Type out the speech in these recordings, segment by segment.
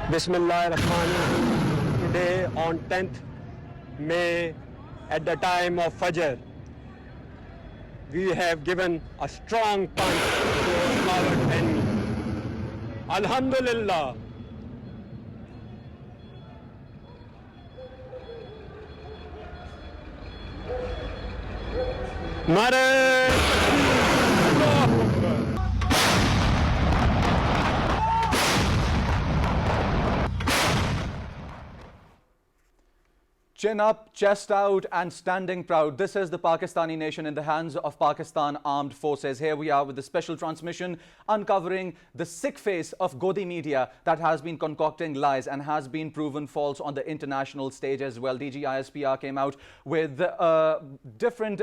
Bismillahirrahmanirrahim. Today on 10th May at the time of Fajr, we have given a strong punch to our enemy. Alhamdulillah. Nare Chin up, chest out and standing proud. This is the Pakistani nation in the hands of Pakistan Armed Forces. Here we are with the special transmission uncovering the sick face of Godi media that has been concocting lies and has been proven false on the international stage as well. DGISPR came out with different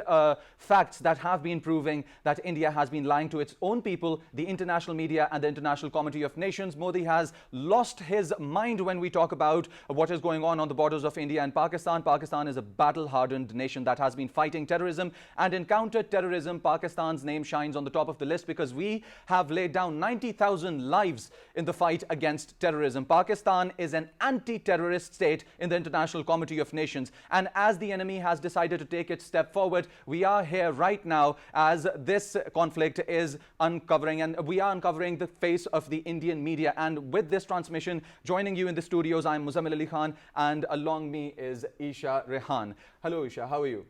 facts that have been proving that India has been lying to its own people, the international media and the International Committee of Nations. Modi has lost his mind when we talk about what is going on the borders of India and Pakistan. Pakistan is a battle-hardened nation that has been fighting terrorism and in counter-terrorism. Pakistan's name shines on the top of the list because we have laid down 90,000 lives in the fight against terrorism. Pakistan is an anti-terrorist state in the International Committee of Nations, and as the enemy has decided to take its step forward, we are here right now as this conflict is uncovering, and we are uncovering the face of the Indian media. And with this transmission, joining you in the studios, I'm Muzzammil, and along me is Eesha, Rehan. Hello Eesha, how are you?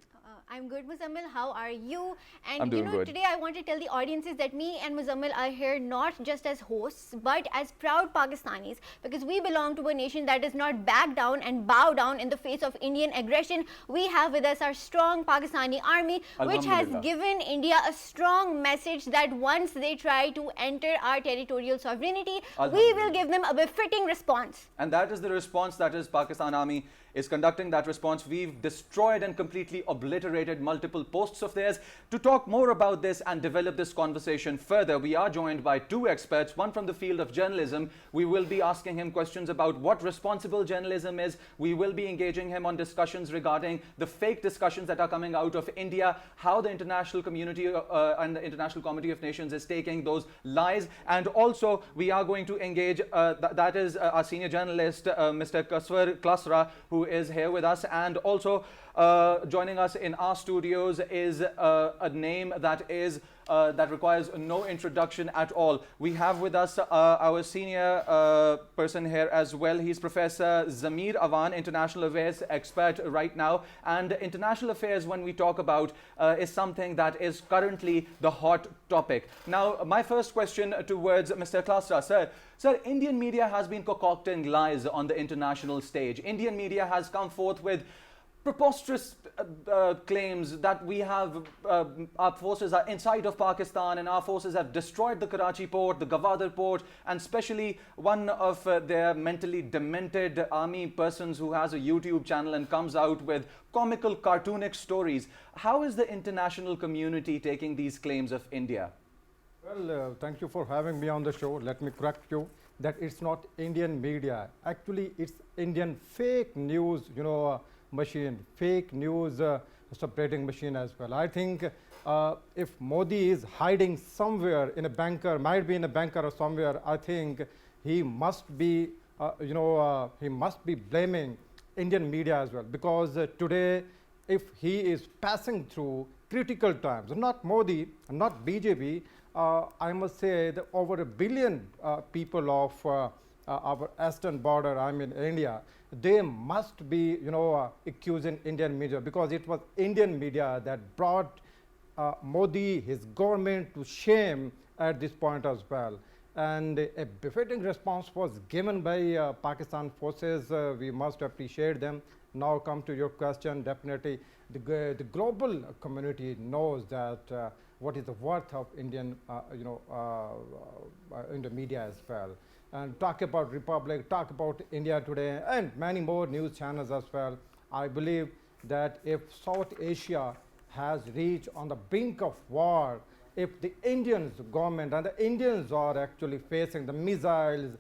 I'm good, Muzzammil. How are you? And I'm doing good. Today I want to tell the audiences that me and Muzzammil are here not just as hosts, but as proud Pakistanis, because we belong to a nation that does not back down and bow down in the face of Indian aggression. We have with us our strong Pakistani army, which has given India a strong message that once they try to enter our territorial sovereignty, we will give them a befitting response. And that is the response that is Pakistan Army is conducting that response. We've destroyed and completely obliterated multiple posts of theirs. To talk more about this and develop this conversation further, we are joined by two experts, one from the field of journalism. We will be asking him questions about what responsible journalism is. We will be engaging him on discussions regarding the fake discussions that are coming out of India, how the international community and the International Committee of Nations is taking those lies. And also we are going to engage, that is our senior journalist, Mr. Klasra, who is here with us, and also joining us in our studios is a name that is that requires no introduction at all. We have with us our senior person here as well. He's Professor Zamir Awan, international affairs expert right now. And international affairs, when we talk about, is something that is currently the hot topic. Now, my first question towards Mr. Klasra, Sir, Indian media has been concocting lies on the international stage. Indian media has come forth with preposterous claims that we have, our forces are inside of Pakistan and our forces have destroyed the Karachi port, the Gwadar port, and especially one of their mentally demented army persons who has a YouTube channel and comes out with comical, cartoonic stories. How is the international community taking these claims of India? Well, thank you for having me on the show. Let me correct you that it's not Indian media. Actually, it's Indian fake news, machine, fake news separating machine as well. I think if Modi is hiding somewhere in a bunker, might be in a bunker or somewhere, I think he must be, he must be blaming Indian media as well, because today, if he is passing through critical times, not Modi, not BJP, I must say that over 1 billion people of our eastern border, I mean India, they must be, accusing Indian media, because it was Indian media that brought Modi, his government, to shame at this point as well. And a befitting response was given by Pakistan forces. We must appreciate them. Now come to your question. Definitely, the global community knows that what is the worth of Indian, in the media as well. And talk about Republic, talk about India Today, and many more news channels as well. I believe that if South Asia has reached on the brink of war, if the Indians government and the Indians are actually facing the missiles,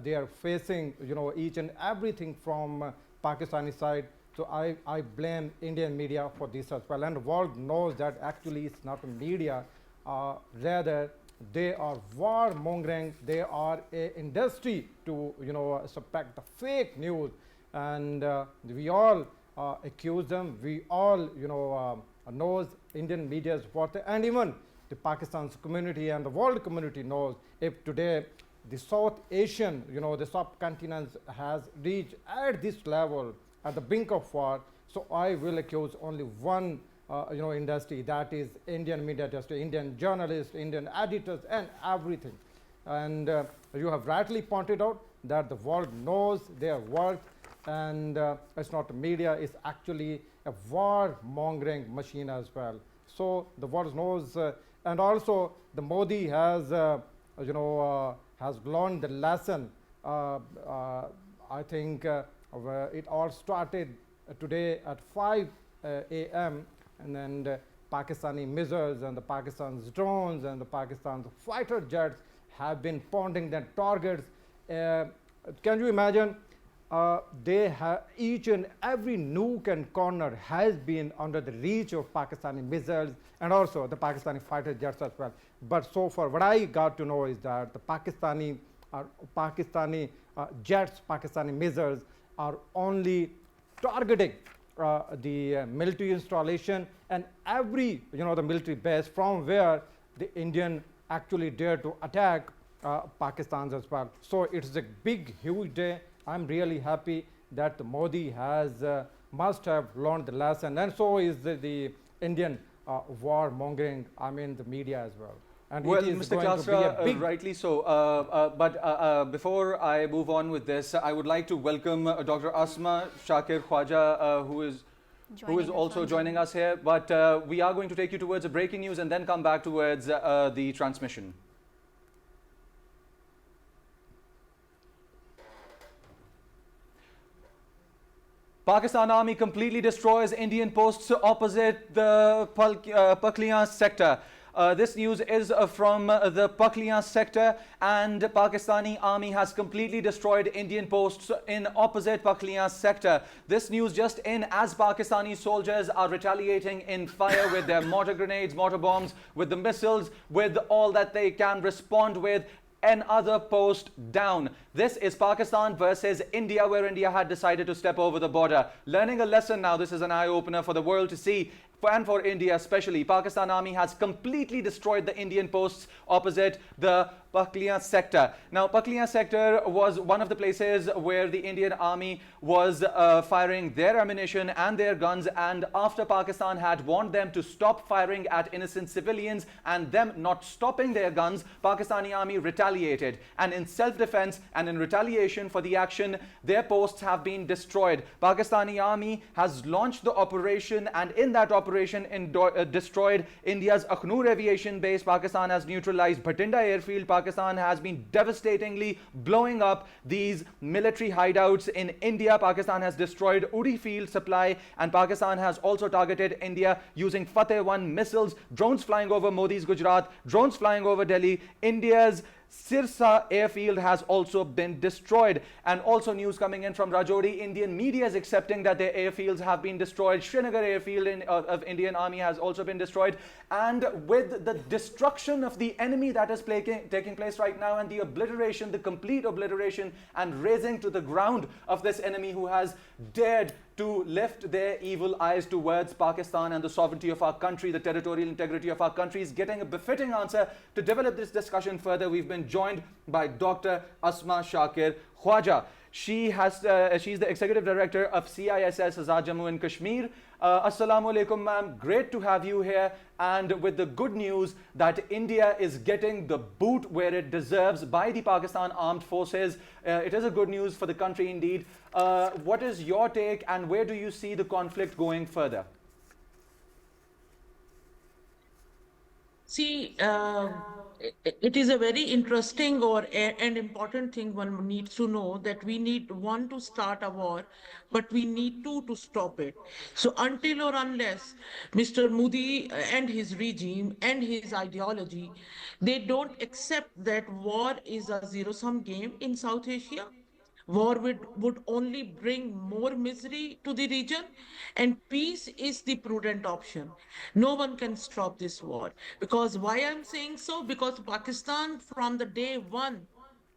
they are facing, each and everything from Pakistani side. So I blame Indian media for this as well. And the world knows that actually it's not media, rather they are war mongering, they are a industry to spread the fake news, and we all accuse them. We all knows Indian media is what, and even the Pakistan's community and the world community knows if today the South Asian, the subcontinent has reached at this level, at the brink of war. So I will accuse only one industry, that is Indian media industry, Indian journalists, Indian editors, and everything. And you have rightly pointed out that the world knows their work, and it's not media, it's actually a war mongering machine as well. So the world knows, and also the Modi has has learned the lesson. I think it all started today at 5 a.m. and then Pakistani missiles and the Pakistan's drones and the Pakistan's fighter jets have been pounding their targets. Can you imagine? They have each and every nook and corner has been under the reach of Pakistani missiles and also the Pakistani fighter jets as well. But so far, what I got to know is that the Pakistani jets, Pakistani missiles are only targeting the military installation and every the military base from where the Indian actually dare to attack Pakistan as well. So it's a big, huge day. I'm really happy that the Modi has must have learned the lesson, and so is the Indian war mongering. I mean the media as well. And well, it is Mr. going to be a Klasra, big rightly so. But before I move on with this, I would like to welcome Dr. Asma Shakir Khwaja, who is also joining us here. But we are going to take you towards a breaking news and then come back towards the transmission. Pakistan Army completely destroys Indian posts opposite the Pakliyan sector. This news is from the Pakliyan sector, and Pakistani Army has completely destroyed Indian posts in opposite Pakliyan sector. This news just in as Pakistani soldiers are retaliating in fire with their mortar grenades, mortar bombs, with the missiles, with all that they can respond with. Another post down. This is Pakistan versus India, where India had decided to step over the border. Learning a lesson now. This is an eye-opener for the world to see, and for India especially. Pakistan Army has completely destroyed the Indian posts opposite the Pakliyan sector. Now, Pakliyan sector was one of the places where the Indian Army was firing their ammunition and their guns, and after Pakistan had warned them to stop firing at innocent civilians and them not stopping their guns, Pakistani Army retaliated, and in self-defense and in retaliation for the action, their posts have been destroyed. Pakistani Army has launched the operation, and in that operation destroyed India's Akhnur aviation base. Pakistan has neutralized Bhatinda Airfield. Pakistan has been devastatingly blowing up these military hideouts in India. Pakistan has destroyed Uri field supply, and Pakistan has also targeted India using Fateh-1 missiles, drones flying over Modi's Gujarat, drones flying over Delhi. India's Sirsa airfield has also been destroyed. And also news coming in from Rajouri, Indian media is accepting that their airfields have been destroyed. Srinagar airfield of Indian Army has also been destroyed. And with the destruction of the enemy that is taking place right now, and the obliteration, the complete obliteration and razing to the ground of this enemy who has dared to lift their evil eyes towards Pakistan and the sovereignty of our country, the territorial integrity of our country, is getting a befitting answer. To develop this discussion further, we've been joined by Dr. Asma Shakir Khwaja. She's the Executive Director of CISS Azad Jammu and Kashmir. Assalamu alaikum, ma'am. Great to have you here, and with the good news that India is getting the boot where it deserves by the Pakistan Armed Forces. It is a good news for the country indeed. What is your take, and where do you see the conflict going further? See, it is a very interesting and important thing one needs to know, that we need one to start a war, but we need two to stop it. So until or unless Mr. Modi and his regime and his ideology, they don't accept that war is a zero-sum game in South Asia, War would only bring more misery to the region, and peace is the prudent option. No one can stop this war. Because why I'm saying so? Because Pakistan, from the day one,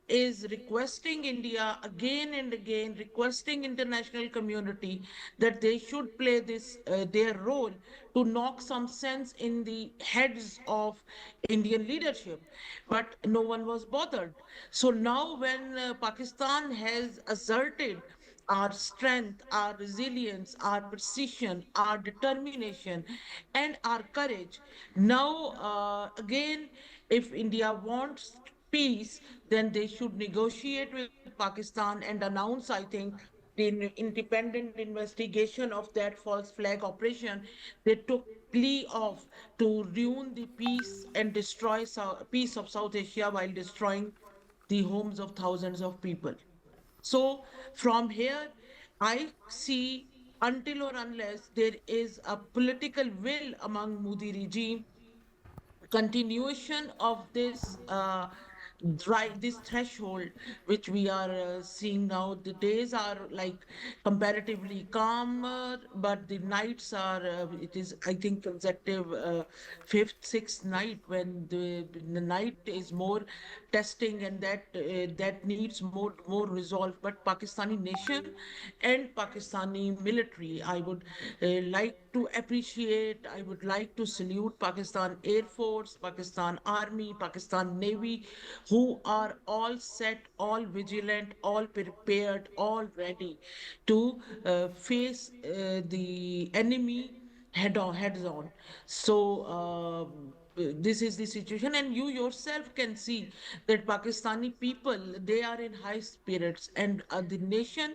is requesting India again and again, requesting international community that they should play this their role to knock some sense in the heads of Indian leadership. But no one was bothered. So now, when Pakistan has asserted our strength, our resilience, our precision, our determination, and our courage. Now, again, if India wants peace, then they should negotiate with Pakistan and announce, I think, the independent investigation of that false flag operation. They took plea of to ruin the peace and destroy peace of South Asia while destroying the homes of thousands of people. So from here, I see, until or unless there is a political will among Modi regime, continuation of this right, this threshold which we are seeing now. The days are like comparatively calmer, but the nights are it is, I think, consecutive fifth, sixth night when the night is more testing, and that needs more resolve. But Pakistani nation and Pakistani military, I would like to appreciate, I would like to salute Pakistan Air Force, Pakistan Army, Pakistan Navy, who are all set, all vigilant, all prepared, all ready to face the enemy heads on. So this is the situation, and you yourself can see that Pakistani people, they are in high spirits, and the nation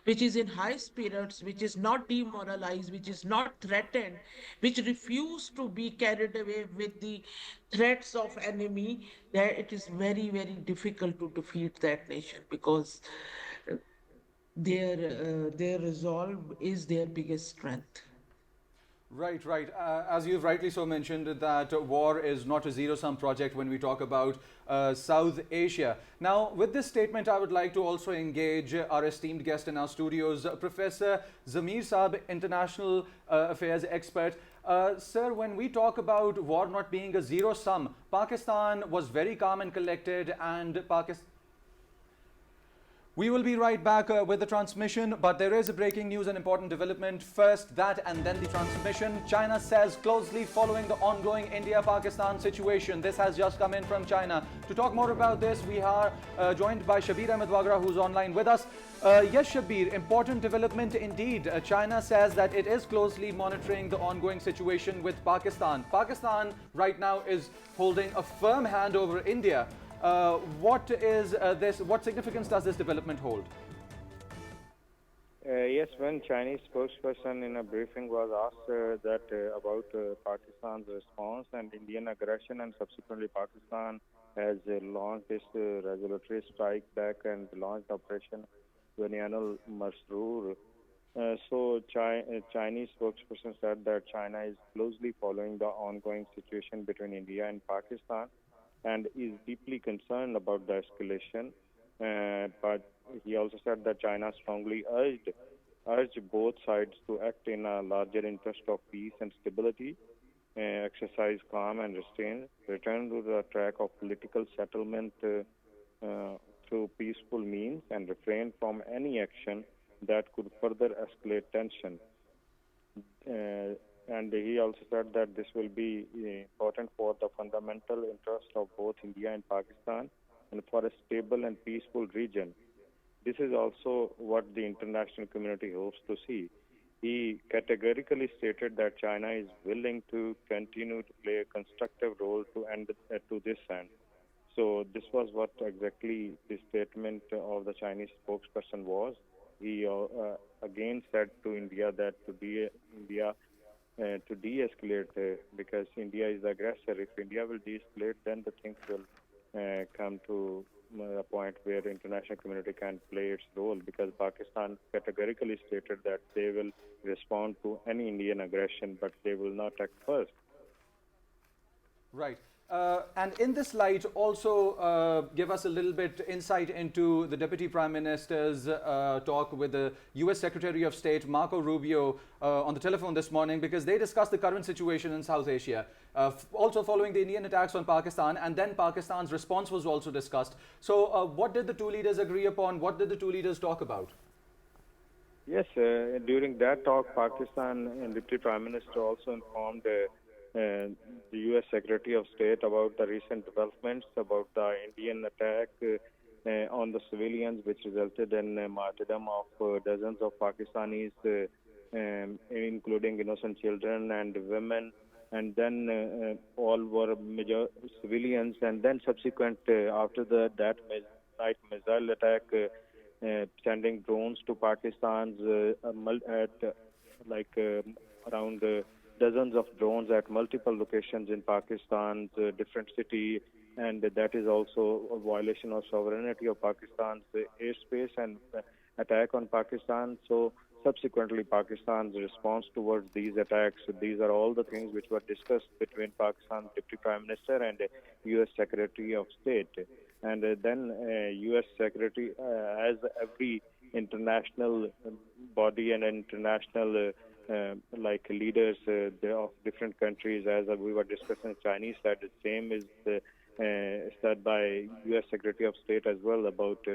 which is in high spirits, which is not demoralized, which is not threatened, which refuse to be carried away with the threats of enemy, that it is very, very difficult to defeat that nation, because uh, their resolve is their biggest strength. Right, right. As you've rightly so mentioned, that war is not a zero-sum project when we talk about South Asia. Now, with this statement, I would like to also engage our esteemed guest in our studios, Professor Zamir Saab, international affairs expert. Sir, when we talk about war not being a zero-sum, Pakistan was very calm and collected, and Pakistan. We will be right back with the transmission, but there is a breaking news and important development. First that and then the transmission. China says closely following the ongoing India-Pakistan situation. This has just come in from China. To talk more about this, we are joined by Shabir Ahmed Wagra, who's online with us. Yes, Shabir, important development indeed. China says that it is closely monitoring the ongoing situation with Pakistan. Pakistan right now is holding a firm hand over India. What is this? What significance does this development hold? Yes, when Chinese spokesperson in a briefing was asked about Pakistan's response and Indian aggression, and subsequently Pakistan has launched this regulatory strike back and launched Operation Bunyan-un-Marsoos. Chinese spokesperson said that China is closely following the ongoing situation between India and Pakistan and is deeply concerned about the escalation. But he also said that China strongly urged both sides to act in a larger interest of peace and stability, exercise calm and restraint, return to the track of political settlement through peaceful means, and refrain from any action that could further escalate tension. And he also said that this will be important for the fundamental interest of both India and Pakistan and for a stable and peaceful region. This is also what the international community hopes to see. He categorically stated that China is willing to continue to play a constructive role to this end. So this was what exactly the statement of the Chinese spokesperson was. He again said to India that to de-escalate, because India is the aggressor. If India will de-escalate, then the things will come to a point where the international community can play its role, because Pakistan categorically stated that they will respond to any Indian aggression, but they will not act first. Right. And in this light, also give us a little bit insight into the Deputy Prime Minister's talk with the US Secretary of State, Marco Rubio, on the telephone this morning, because they discussed the current situation in South Asia, also following the Indian attacks on Pakistan, and then Pakistan's response was also discussed. So what did the two leaders agree upon? What did the two leaders talk about? Yes, during that talk, Pakistan and Deputy Prime Minister also informed the U.S. Secretary of State about the recent developments about the Indian attack on the civilians, which resulted in martyrdom of dozens of Pakistanis, including innocent children and women, and then all were major civilians. And then subsequent, after that night missile attack, sending drones to Pakistan's around dozens of drones at multiple locations in Pakistan's different city, and that is also a violation of sovereignty of Pakistan's airspace and attack on Pakistan. So subsequently, Pakistan's response towards these attacks, these are all the things which were discussed between Pakistan's Deputy Prime Minister and U.S. Secretary of State. And then U.S. Secretary, as every international body and international leaders of different countries, as we were discussing, Chinese side, the same is said by U.S. Secretary of State as well about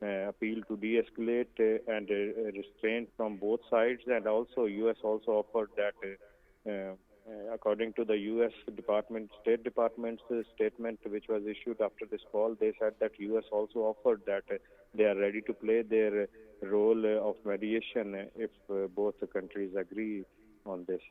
appeal to de-escalate and restraint from both sides. And also U.S. also offered that according to the U.S. State Department's statement, which was issued after this call, they said that U.S. also offered that they are ready to play their role of mediation if both the countries agree on this.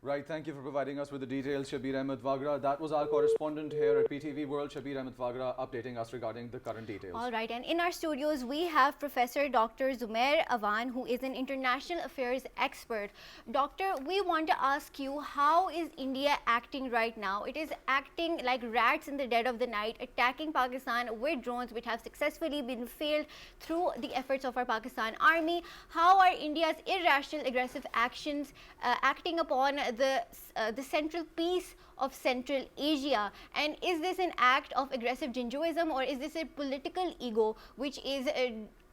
Right, thank you for providing us with the details, Shabir Ahmed Wagra. That was our correspondent here at PTV World, Shabir Ahmed Wagra, updating us regarding the current details. All right, and in our studios, we have Professor Dr. Zumair Awan, who is an international affairs expert. Doctor, we want to ask you, how is India acting right now? It is acting like rats in the dead of the night, attacking Pakistan with drones, which have successfully been failed through the efforts of our Pakistan army. How are India's irrational, aggressive actions acting upon the central piece of Central Asia? And is this an act of aggressive jingoism, or is this a political ego which is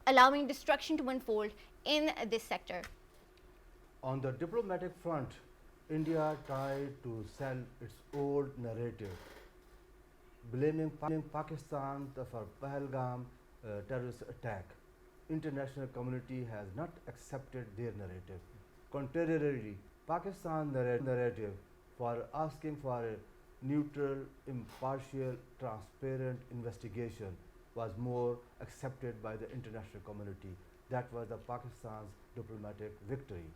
allowing destruction to unfold in this sector? On the diplomatic front, India tried to sell its old narrative, blaming Pakistan for Pahalgam terrorist attack. International community has not accepted their narrative. Contrarily, Pakistan narrative for asking for a neutral, impartial, transparent investigation was more accepted by the international community. That was the Pakistan's diplomatic victory.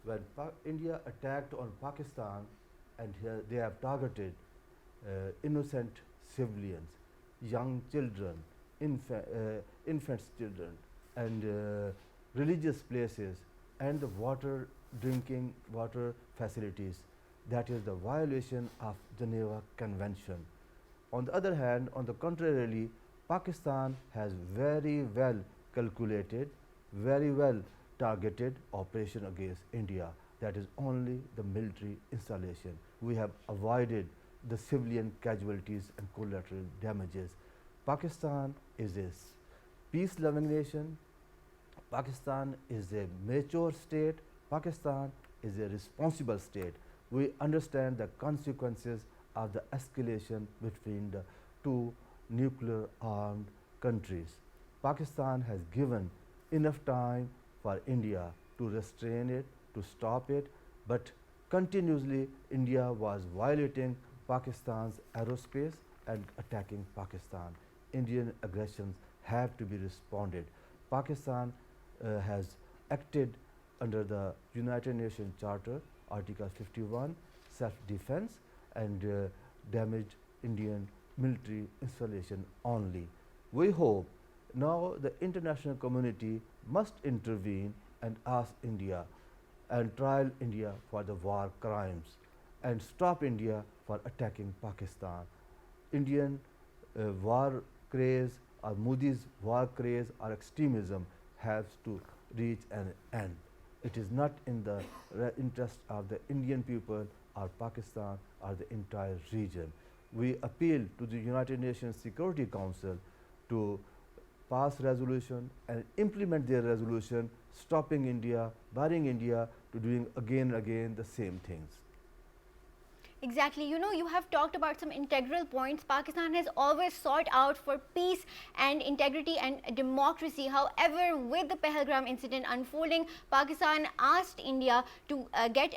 When India attacked on Pakistan, and they have targeted innocent civilians, young children, infants children, and religious places, and the drinking water facilities. That is the violation of Geneva Convention. On the other hand, on the contrary, Pakistan has very well calculated, very well targeted operation against India. That is only the military installation. We have avoided the civilian casualties and collateral damages. Pakistan is a peace-loving nation. Pakistan is a mature state. Pakistan is a responsible state. We understand the consequences of the escalation between the two nuclear armed countries. Pakistan has given enough time for India to restrain it, to stop it, but continuously India was violating Pakistan's aerospace and attacking Pakistan. Indian aggressions have to be responded. Pakistan has acted under the United Nations Charter, Article 51, self-defense, and damaged Indian military installation only. We hope now the international community must intervene and ask India and trial India for the war crimes and stop India for attacking Pakistan. Indian war craze or Modi's war craze or extremism has to reach an end. It is not in the interest of the Indian people or Pakistan or the entire region. We appeal to the United Nations Security Council to pass resolution and implement their resolution, stopping India, barring India to doing again and again the same things. Exactly. You know, you have talked about some integral points. Pakistan has always sought out for peace and integrity and democracy. However, with the Pahalgam incident unfolding, Pakistan asked India to get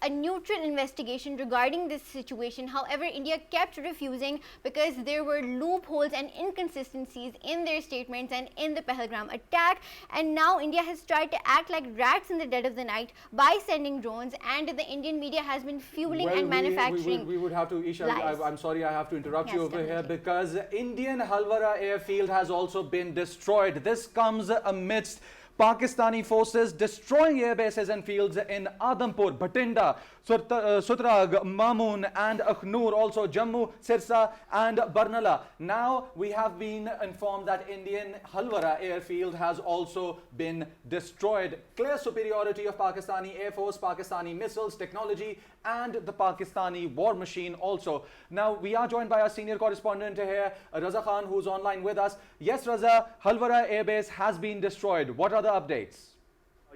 a neutral investigation regarding this situation. However, India kept refusing because there were loopholes and inconsistencies in their statements and in the Pahalgam attack. And now India has tried to act like rats in the dead of the night by sending drones, and the Indian media has been fueling and manufacturing. We would have to, Eesha, I'm sorry I have to interrupt you over here, definitely. because Indian Halvara airfield has also been destroyed. This comes amidst Pakistani forces destroying air bases and fields in Adampur, Bhatinda, Sutrag, Mamoon and Akhnur, also Jammu, Sirsa and Barnala. Now we have been informed that Indian Halvara airfield has also been destroyed. Clear superiority of Pakistani Air Force, Pakistani missiles, technology and the Pakistani war machine also. Now we are joined by our senior correspondent here, Raza Khan, who's online with us. Yes, Raza, Halvara airbase has been destroyed. What are the updates?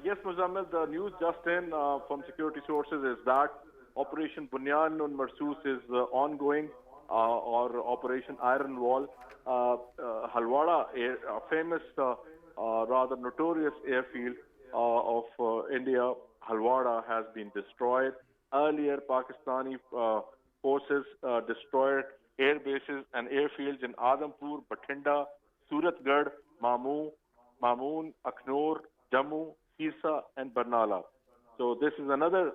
Yes, Muzzammil, the news just in from security sources is that Operation Bunyan-un-Marsoos is ongoing, or Operation Iron Wall. Halvara, a famous, rather notorious airfield of India, Halvara, has been destroyed. Earlier, Pakistani forces destroyed air bases and airfields in Adampur, Bhatinda, Suratgarh, Mamoon, Akhnur, Jammu, Sirsa and Barnala. So this is another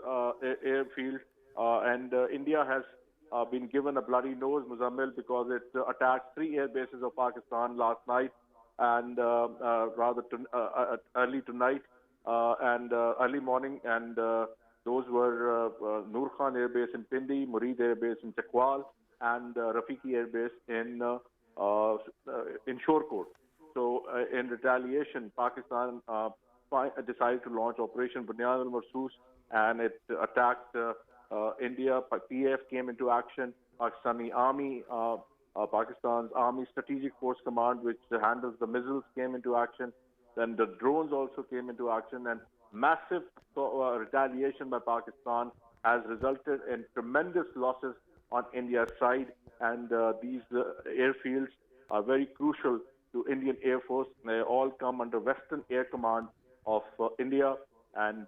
airfield, and India has been given a bloody nose, Muzzammil, because it attacked 3 air bases of Pakistan last night, and early tonight and early morning, and those were Noor Khan Air Base in Pindi, Murid Air Base in Chakwal, and Rafiki Air Base in Shorkot. So in retaliation, Pakistan decided to launch Operation Bunyan-un-Marsoos, and it attacked India. PF came into action. Pakistani Army, Pakistan's Army Strategic Force Command, which handles the missiles, came into action. Then the drones also came into action, and massive retaliation by Pakistan has resulted in tremendous losses on India's side. And these airfields are very crucial to Indian Air Force. They all come under Western Air Command of India, and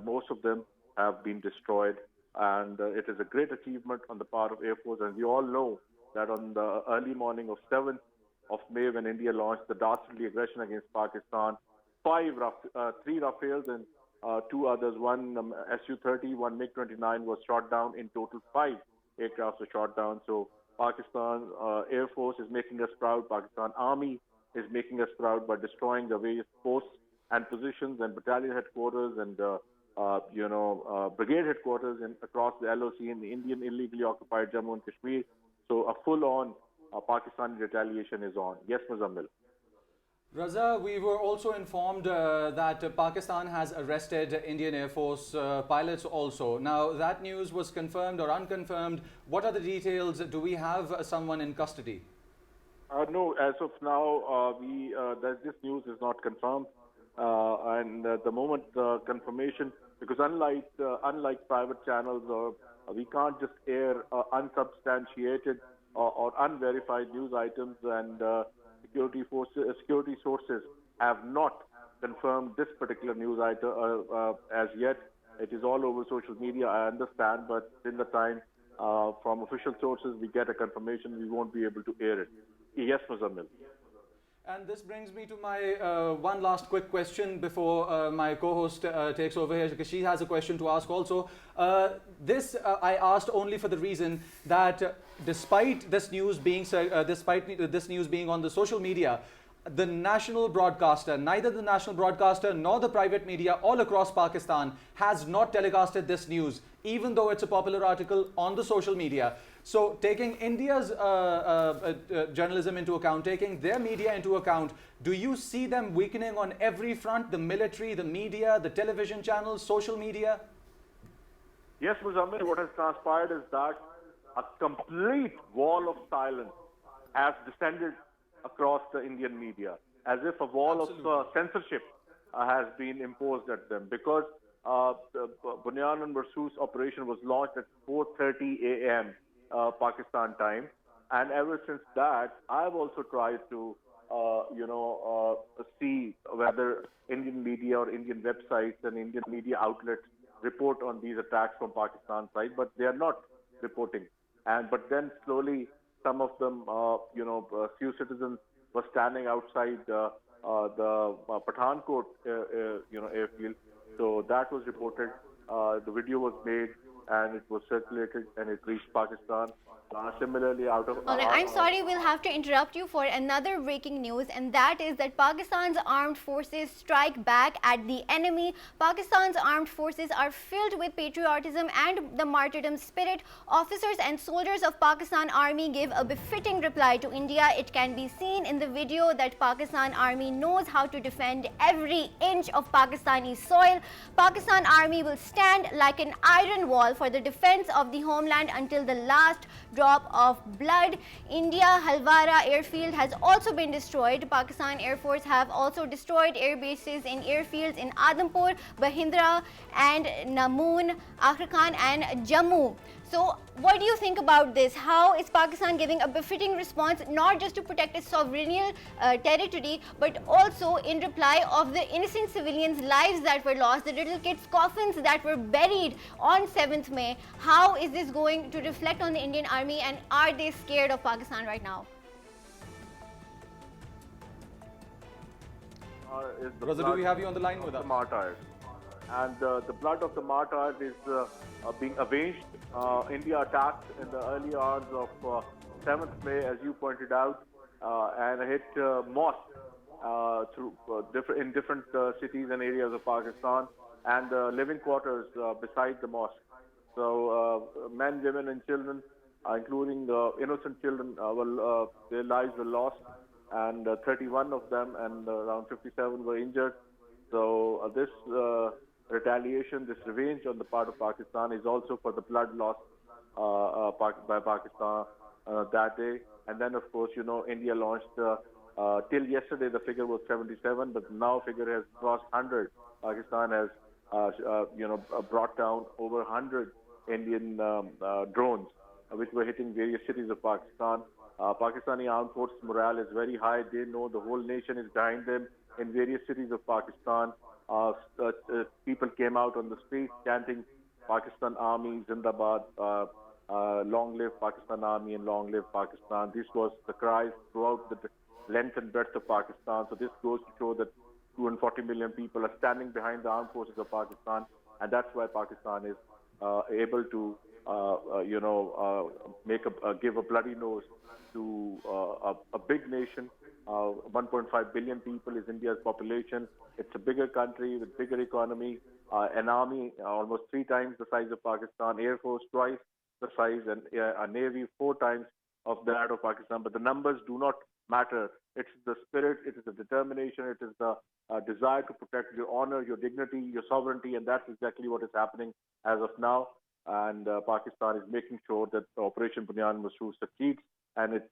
most of them have been destroyed. And it is a great achievement on the part of Air Force. And we all know that on the early morning of 7th of May, when India launched the dastardly aggression against Pakistan, 3 Rafales and 2 others, one Su-30, one MiG-29 was shot down. In total, 5 aircrafts were shot down. So Pakistan Air Force is making us proud. Pakistan Army is making us proud by destroying the various posts and positions and battalion headquarters and brigade headquarters across the LOC in the Indian illegally occupied Jammu and Kashmir. So a full-on Pakistani retaliation is on. Yes, Muzzammil. Raza, we were also informed that Pakistan has arrested Indian Air Force pilots also. Now, that news was confirmed or unconfirmed. What are the details? Do we have someone in custody? No, as of now, this news is not confirmed. And the moment confirmation, because unlike private channels, we can't just air unsubstantiated or unverified news items, and security sources have not confirmed this particular news item as yet. It is all over social media, I understand, but till the time from official sources we get a confirmation, we won't be able to air it. Yes, Muzzammil. And this brings me to my one last quick question before my co-host takes over here, because she has a question to ask also. I asked only for the reason that despite this news being on the social media, the national broadcaster, neither the national broadcaster nor the private media all across Pakistan has not telecasted this news, even though it's a popular article on the social media. So taking India's journalism into account, taking their media into account, do you see them weakening on every front, the military, the media, the television channels, social media? Yes, Muzzammil, what has transpired is that a complete wall of silence has descended across the Indian media, as if a wall of censorship has been imposed at them, because the Bunyan-un-Marsoos operation was launched at 4:30 a.m. Pakistan time, and ever since that, I've also tried to, see whether Indian media or Indian websites and Indian media outlets report on these attacks from Pakistan side, but they are not reporting. And but then slowly, some of them, few citizens were standing outside the Pathankot, airfield. So that was reported. The video was made and it was circulated and it reached Pakistan. Similarly, out of All right, I'm sorry, we'll have to interrupt you for another breaking news, and that is that Pakistan's armed forces strike back at the enemy. Pakistan's armed forces are filled with patriotism and the martyrdom spirit. Officers and soldiers of Pakistan Army give a befitting reply to India. It can be seen in the video that Pakistan Army knows how to defend every inch of Pakistani soil. Pakistan Army will stand like an iron wall for the defense of the homeland until the last drop of blood. India Halvara Airfield has also been destroyed. Pakistan Air Force have also destroyed air bases in airfields in Adampur, Bahindra and Namood, Akhrakan and Jammu. So what do you think about this? How is Pakistan giving a befitting response, not just to protect its sovereign territory, but also in reply of the innocent civilians' lives that were lost, the little kids' coffins that were buried on 7th May? How is this going to reflect on the Indian Army, and are they scared of Pakistan right now? Raza, do we have you on the line with us? The martyrs. And the blood of the martyrs is being avenged. India attacked in the early hours of 7th May, as you pointed out, and hit mosques in different cities and areas of Pakistan, and living quarters beside the mosque. So men, women and children, including innocent children, their lives were lost, and 31 of them and around 57 were injured. So this retaliation, this revenge on the part of Pakistan is also for the blood loss by Pakistan that day. And then, of course, India launched, till yesterday the figure was 77, but now figure has crossed 100. Pakistan has, brought down over 100 Indian drones, which were hitting various cities of Pakistan. Pakistani armed forces morale is very high. They know the whole nation is behind them in various cities of Pakistan. People came out on the streets chanting Pakistan Army, Zindabad, long live Pakistan Army and long live Pakistan. This was the cries throughout the length and breadth of Pakistan. So this goes to show that 240 million people are standing behind the armed forces of Pakistan, and that's why Pakistan is able to, give a bloody nose to a big nation. 1.5 billion people is India's population. It's a bigger country with bigger economy, an army almost 3 times the size of Pakistan, Air Force twice the size, and a Navy 4 times of that of Pakistan. But the numbers do not matter. It's the spirit, it is the determination, it is the desire to protect your honor, your dignity, your sovereignty, and that's exactly what is happening as of now. And Pakistan is making sure that Operation Bunyan-un-Marsoos succeeds, and it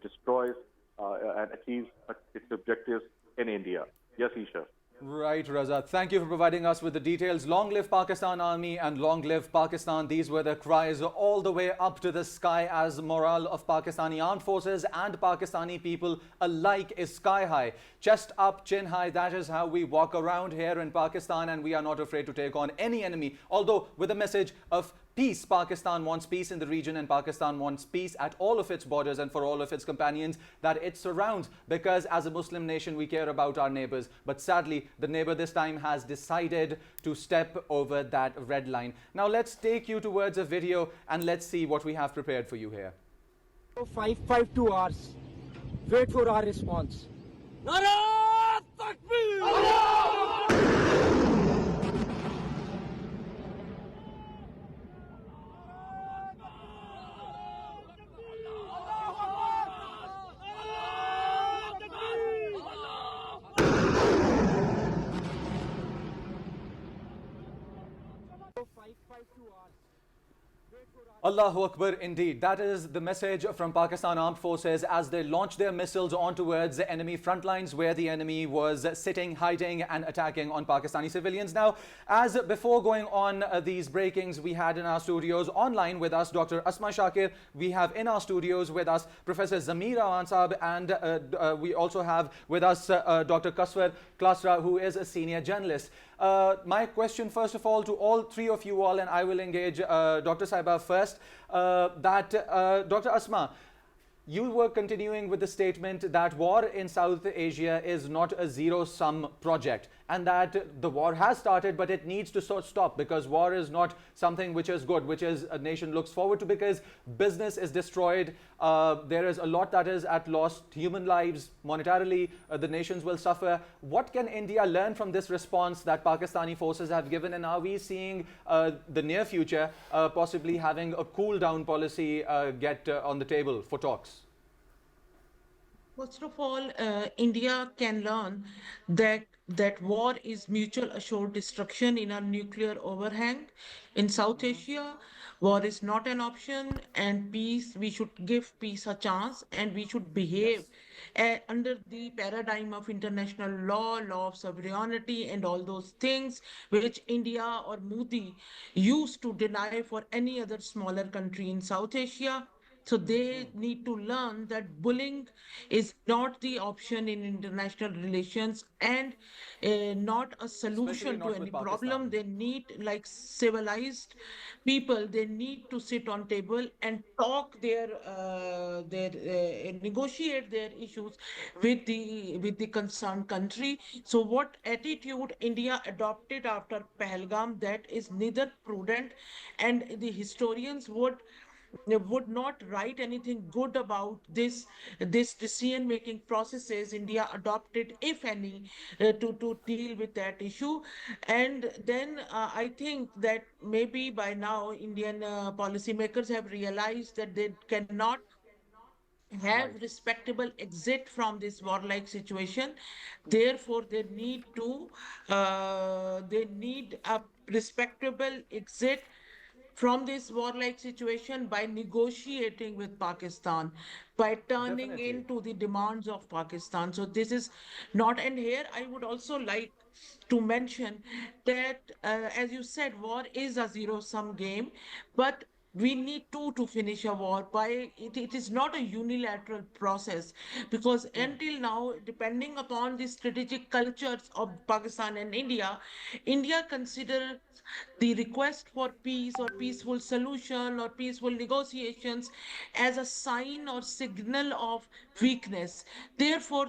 destroys and achieves its objectives in India. Yes, Eesha. Right, Raza. Thank you for providing us with the details. Long live Pakistan Army and long live Pakistan. These were the cries all the way up to the sky as morale of Pakistani armed forces and Pakistani people alike is sky high. Chest up, chin high. That is how we walk around here in Pakistan, and we are not afraid to take on any enemy. Although with a message of peace. Pakistan wants peace in the region, and Pakistan wants peace at all of its borders and for all of its companions that it surrounds, because as a Muslim nation we care about our neighbors. But sadly, the neighbor this time has decided to step over that red line. Now let's take you towards a video and let's see what we have prepared for you here. 552 hours. Wait for our response. Nara Takbir! Allahu Akbar indeed. That is the message from Pakistan Armed Forces as they launched their missiles on towards the enemy front lines where the enemy was sitting, hiding and attacking on Pakistani civilians. Now, as before going on these breakings, we had in our studios online with us Dr. Asma Shakir. We have in our studios with us Professor Zamira Ansab, and we also have with us Dr. Kaswar Klasra, who is a senior journalist. My question first of all to all three of you all, and I will engage Dr. Saiba first, Dr. Asma, you were continuing with the statement that war in South Asia is not a zero-sum project and that the war has started but it needs to stop because war is not something which is good, which is a nation looks forward to because business is destroyed. There is a lot that is at loss, human lives, monetarily, the nations will suffer. What can India learn from this response that Pakistani forces have given, and are we seeing the near future possibly having a cool down policy get on the table for talks? First of all, India can learn that war is mutual assured destruction in a nuclear overhang. In South Asia, war is not an option, and peace, we should give peace a chance, and we should behave under the paradigm of international law, law of sovereignty, and all those things which India or Modi used to deny for any other smaller country in South Asia. So they need to learn that bullying is not the option in international relations and not a Especially solution to not any with problem. Pakistan. They need, like civilized people, they need to sit on table and talk negotiate their issues with the concerned country. So what attitude India adopted after Pahalgam, that is neither prudent, and the historians would not write anything good about this decision making processes India adopted, if any, to deal with that issue. And then I think that maybe by now Indian policymakers have realized that they cannot have Right. respectable exit from this warlike situation. Therefore they need a respectable exit from this warlike situation by negotiating with Pakistan, by turning Definitely. into the demands of Pakistan. So this is not, and here I would also like to mention that, as you said, war is a zero-sum game, but we need to finish a war by it is not a unilateral process, because until now, depending upon the strategic cultures of Pakistan and India consider the request for peace or peaceful solution or peaceful negotiations as a sign or signal of weakness. Therefore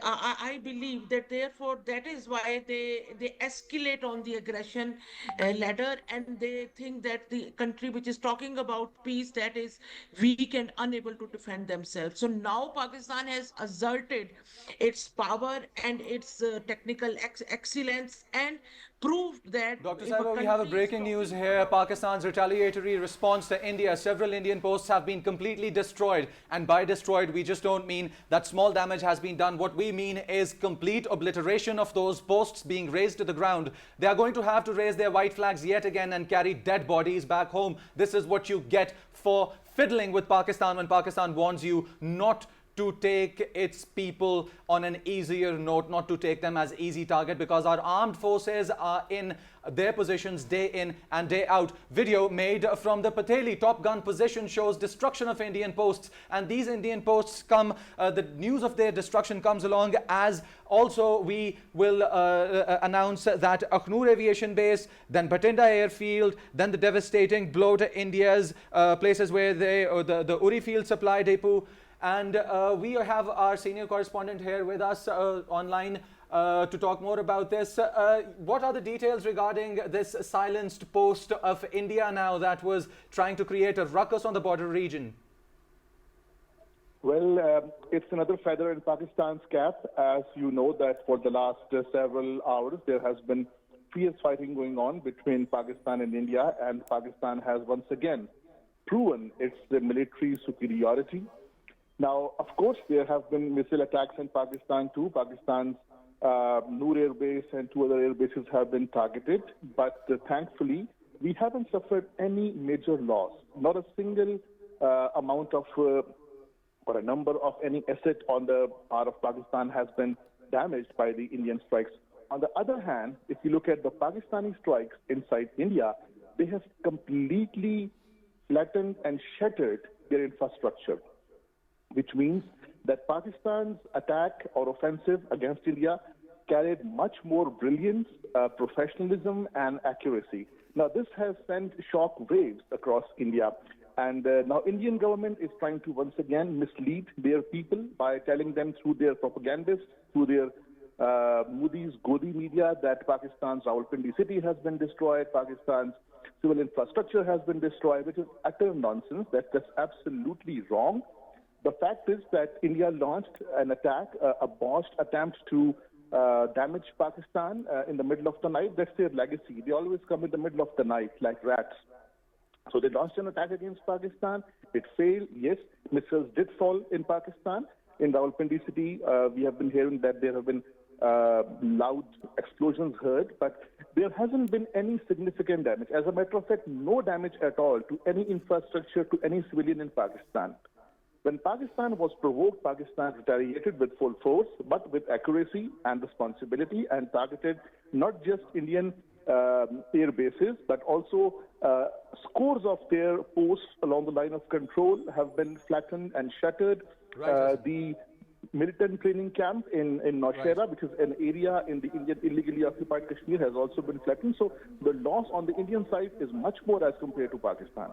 I believe that therefore that is why they escalate on the aggression ladder, and they think that the country which is talking about peace, that is weak and unable to defend themselves. So now Pakistan has asserted its power and its technical excellence and proved that Dr. if a Saiba, we have a country is breaking news talking here. about Pakistan's retaliatory response to India. Several Indian posts have been completely destroyed. And by destroyed, we just don't mean that small damage has been done. What we mean is complete obliteration of those posts being razed to the ground. They are going to have to raise their white flags yet again and carry dead bodies back home. This is what you get for fiddling with Pakistan when Pakistan warns you not to take its people on an easier note, not to take them as easy target, because our armed forces are in their positions day in and day out. Video made from the Pateli Top Gun position shows destruction of Indian posts, and these Indian posts come, the news of their destruction comes along as also we will announce that Akhnur Aviation Base, then Batinda Airfield, then the devastating blow to India's places where the Uri Field Supply Depot. And we have our senior correspondent here with us online to talk more about this. What are the details regarding this silenced post of India now that was trying to create a ruckus on the border region? Well, it's another feather in Pakistan's cap. As you know that for the last several hours, there has been fierce fighting going on between Pakistan and India, and Pakistan has once again proven its military superiority. Now, of course, there have been missile attacks in Pakistan too. Pakistan's Noor Air Base and two other air bases have been targeted. But thankfully, we haven't suffered any major loss. Not a single amount of or a number of any asset on the part of Pakistan has been damaged by the Indian strikes. On the other hand, if you look at the Pakistani strikes inside India, they have completely flattened and shattered their infrastructure, which means that Pakistan's attack or offensive against India carried much more brilliance, professionalism, and accuracy. Now, this has sent shock waves across India. And now Indian government is trying to once again mislead their people by telling them through their propagandists, through their Moody's Godi media that Pakistan's Rawalpindi city has been destroyed, Pakistan's civil infrastructure has been destroyed, which is utter nonsense. That's absolutely wrong. The fact is that India launched an attack, a botched attempt to damage Pakistan in the middle of the night. That's their legacy. They always come in the middle of the night like rats. So they launched an attack against Pakistan. It failed. Yes, missiles did fall in Pakistan. In Rawalpindi city, we have been hearing that there have been loud explosions heard, but there hasn't been any significant damage. As a matter of fact, no damage at all to any infrastructure, to any civilian in Pakistan. When Pakistan was provoked, Pakistan retaliated with full force, but with accuracy and responsibility, and targeted not just Indian air bases, but also scores of their posts along the line of control have been flattened and shattered. The militant training camp in Nowshera, which is an area in the Indian illegally occupied Kashmir, has also been flattened. So the loss on the Indian side is much more as compared to Pakistan.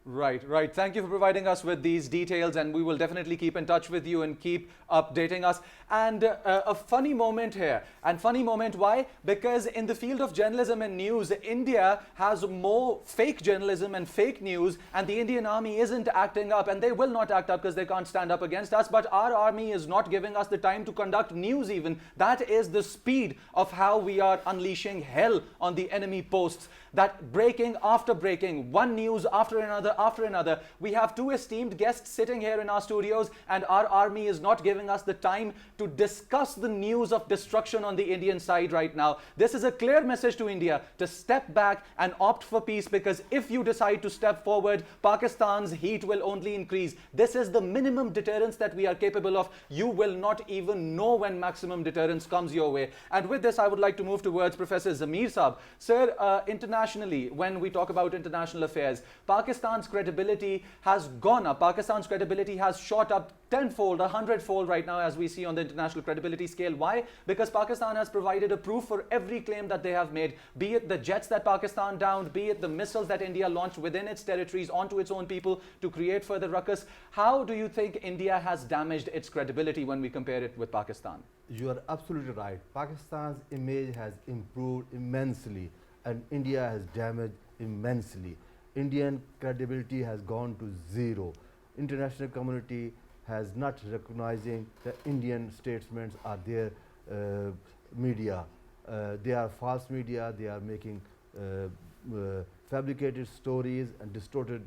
Right, right. Thank you for providing us with these details, and we will definitely keep in touch with you and keep updating us. And a funny moment here. And funny moment, why? Because in the field of journalism and news, India has more fake journalism and fake news, and the Indian army isn't acting up, and they will not act up because they can't stand up against us. But our army is not giving us the time to conduct news even. That is the speed of how we are unleashing hell on the enemy posts. That breaking after breaking, one news after another. We have two esteemed guests sitting here in our studios, and our army is not giving us the time to discuss the news of destruction on the Indian side right now. This is a clear message to India to step back and opt for peace, because if you decide to step forward, Pakistan's heat will only increase. This is the minimum deterrence that we are capable of. You will not even know when maximum deterrence comes your way. And with this, I would like to move towards Professor Zamir Saab. Sir, internationally, when we talk about international affairs, Pakistan's credibility has gone up. Pakistan's credibility has shot up tenfold, 100-fold right now, as we see on the international credibility scale. Why? Because Pakistan has provided a proof for every claim that they have made, be it the jets that Pakistan downed, be it the missiles that India launched within its territories onto its own people to create further ruckus. How do you think India has damaged its credibility when we compare it with Pakistan? You are absolutely right. Pakistan's image has improved immensely, and India has damaged immensely. Indian credibility has gone to zero. International community has not recognizing the Indian statesmen are their media. They are false media. They are making fabricated stories and distorted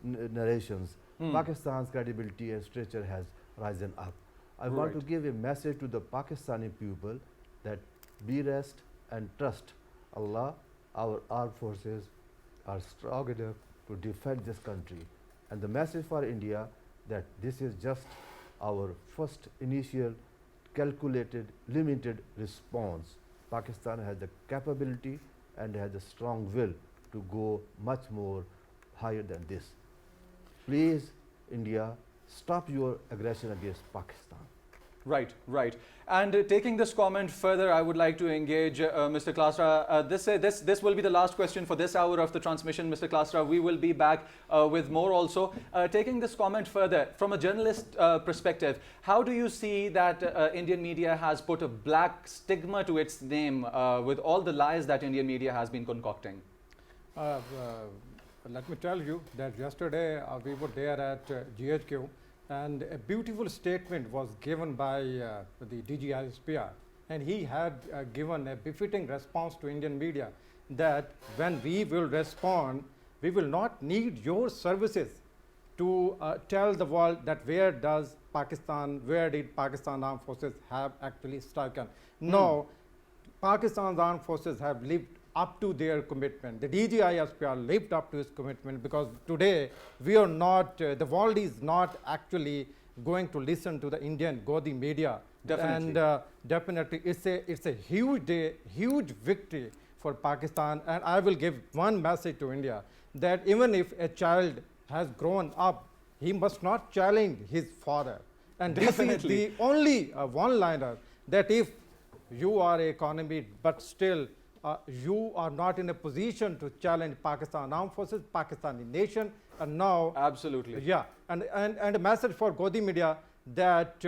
narrations. Pakistan's credibility and stature has risen up. I want to give a message to the Pakistani people that be rest and trust Allah. Our armed forces are strong enough to defend this country. And the message for India that this is just our first initial calculated, limited response. Pakistan has the capability and has a strong will to go much more higher than this. Please, India, stop your aggression against Pakistan. Right, right. And taking this comment further, I would like to engage Mr. Klasra. This will be the last question for this hour of the transmission, Mr. Klasra. We will be back with more also. Taking this comment further, from a journalist perspective, how do you see that Indian media has put a black stigma to its name with all the lies that Indian media has been concocting? Let me tell you that yesterday we were there at GHQ, and a beautiful statement was given by the DG ISPR, and he had given a befitting response to Indian media that when we will respond, we will not need your services to tell the world that where did Pakistan armed forces have actually striken. No, Pakistan's armed forces have lived up to their commitment. The DGISPR lived up to its commitment, because today we are not, the world is not actually going to listen to the Indian Godi media. Definitely. And definitely it's a huge day, huge victory for Pakistan. And I will give one message to India, that even if a child has grown up, he must not challenge his father. And this is the only one-liner, that if you are an economy, but still you are not in a position to challenge Pakistan Armed Forces, Pakistani nation, and now... Absolutely. Yeah, and a message for Godi media, that,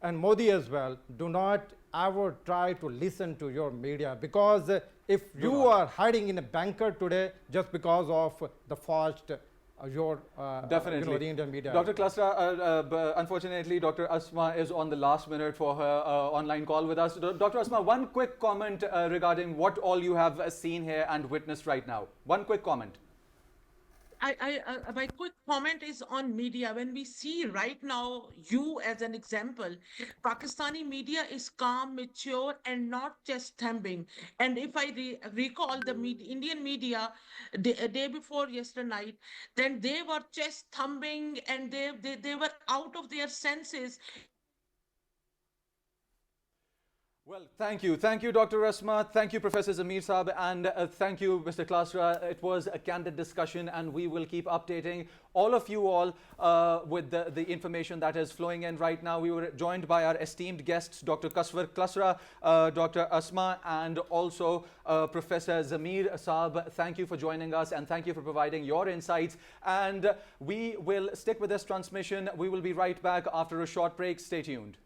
and Modi as well, do not ever try to listen to your media, because if you are hiding in a bunker today just because of the first your definitely the Indian media. Dr. Klasra, unfortunately, Dr. Asma is on the last minute for her online call with us. Dr. Asma, one quick comment regarding what all you have seen here and witnessed right now. One quick comment. My quick comment is on media. When we see right now, you as an example, Pakistani media is calm, mature, and not just thumping. And if I recall the Indian media day before yesterday night, then they were just thumping, and they were out of their senses. Well, thank you. Thank you, Dr. Asma. Thank you, Professor Zamir Saab. And thank you, Mr. Klasra. It was a candid discussion, and we will keep updating all of you all with the information that is flowing in right now. We were joined by our esteemed guests, Dr. Klasra, Dr. Asma, and also Professor Zamir Saab. Thank you for joining us, and thank you for providing your insights. And we will stick with this transmission. We will be right back after a short break. Stay tuned.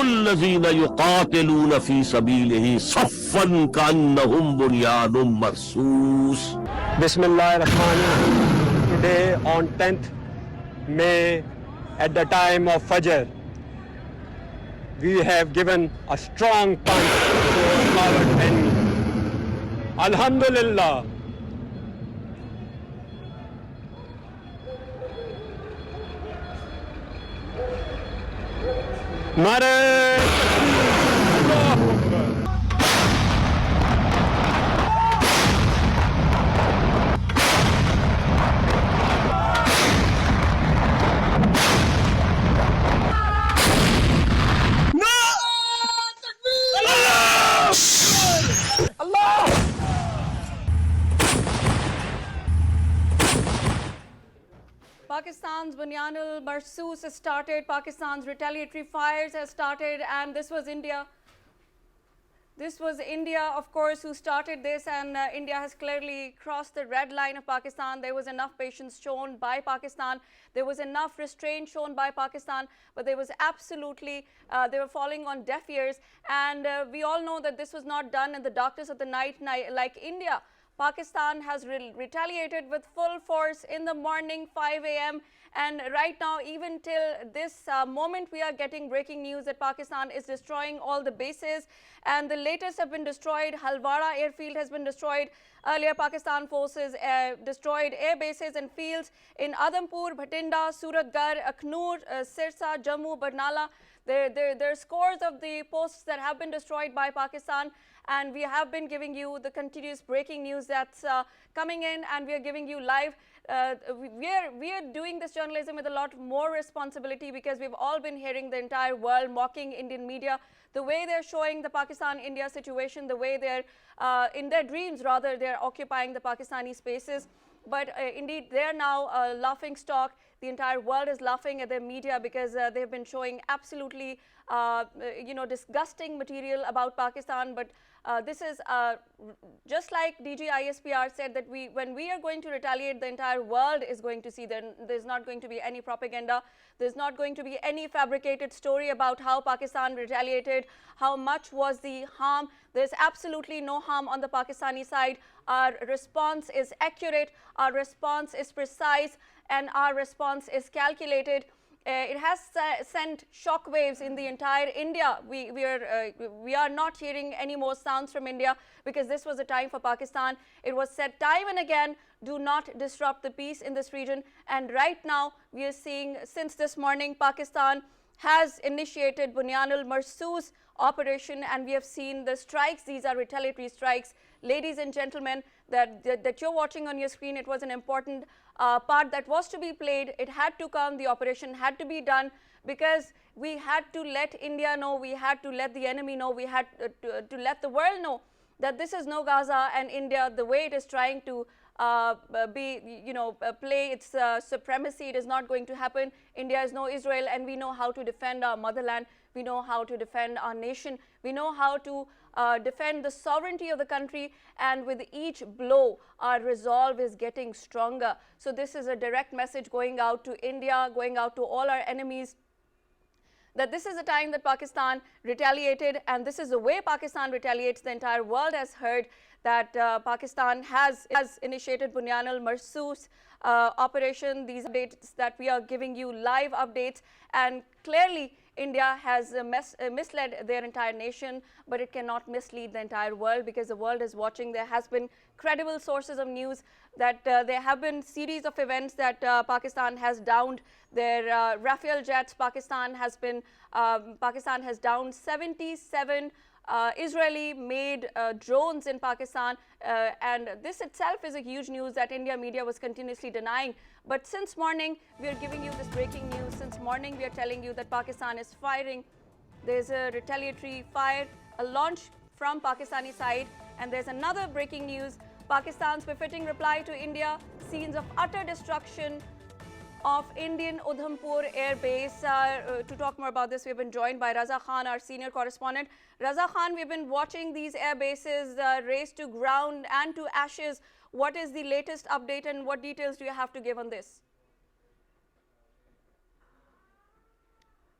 الذين يقاتلون في سبيله صفا كأنهم بنيان مرصوص. Bismillahirrahmanirrahim. Today on 10th May, at the time of Fajr, we have given a strong punch to our enemy. Alhamdulillah. Nare Pakistan's Bunyan-un-Marsoos has started, Pakistan's retaliatory fires has started, and this was India. This was India, of course, who started this, and India has clearly crossed the red line of Pakistan. There was enough patience shown by Pakistan. There was enough restraint shown by Pakistan, but there was absolutely, they were falling on deaf ears. And we all know that this was not done in the darkness of the night like India. Pakistan has retaliated with full force in the morning, 5 a.m. And right now, even till this moment, we are getting breaking news that Pakistan is destroying all the bases. And the latest have been destroyed. Halvara Airfield has been destroyed. Earlier, Pakistan forces destroyed air bases and fields in Adampur, Bhatinda, Suratgarh, Aknoor, Sirsa, Jammu, Barnala. There are scores of the posts that have been destroyed by Pakistan. and we have been giving you the continuous breaking news that's coming in, and we are giving you live. We are doing this journalism with a lot more responsibility, because we've all been hearing the entire world mocking Indian media, the way they're showing the Pakistan-India situation, the way they're, in their dreams rather, they're occupying the Pakistani spaces. But indeed, they're now a laughing stock. The entire world is laughing at their media, because they've been showing absolutely, disgusting material about Pakistan. But this is just like DG ISPR said, that when we are going to retaliate, the entire world is going to see. There's not going to be any propaganda. There's not going to be any fabricated story about how Pakistan retaliated, how much was the harm. There's absolutely no harm on the Pakistani side. Our response is accurate, our response is precise, and our response is calculated. It has sent shockwaves in the entire India. We are not hearing any more sounds from India, because this was a time for Pakistan. It was said time and again, do not disrupt the peace in this region. And right now, we are seeing, since this morning, Pakistan has initiated Bunyan-un-Marsoos operation, and we have seen the strikes. These are retaliatory strikes. Ladies and gentlemen, that you're watching on your screen, it was an important part that was to be played. It had to come. The operation had to be done, because we had to let India know, we had to let the enemy know, we had to let the world know that this is no Gaza, and India, the way it is trying to play its supremacy, it is not going to happen. India is no Israel, and we know how to defend our motherland. We know how to defend our nation. We know how to defend the sovereignty of the country, and with each blow, our resolve is getting stronger. So this is a direct message going out to India, going out to all our enemies, that this is the time that Pakistan retaliated, and this is the way Pakistan retaliates. The entire world has heard that Pakistan has initiated Bunyan-un-Marsoos operation. These updates that we are giving you, live updates, and clearly India has misled their entire nation, but it cannot mislead the entire world, because the world is watching. There has been credible sources of news that there have been series of events that Pakistan has downed their Rafale jets. Pakistan has downed 77 Israeli-made drones in Pakistan, and this itself is a huge news that India media was continuously denying. But since morning, we are giving you this breaking news. Since morning, we are telling you that Pakistan is firing. There's a retaliatory fire, a launch from Pakistani side, and there's another breaking news. Pakistan's befitting reply to India, scenes of utter destruction of Indian Udhampur Air Base. To talk more about this, we've been joined by Raza Khan, our senior correspondent. Raza Khan, we've been watching these air bases race to ground and to ashes. What is the latest update, and what details do you have to give on this?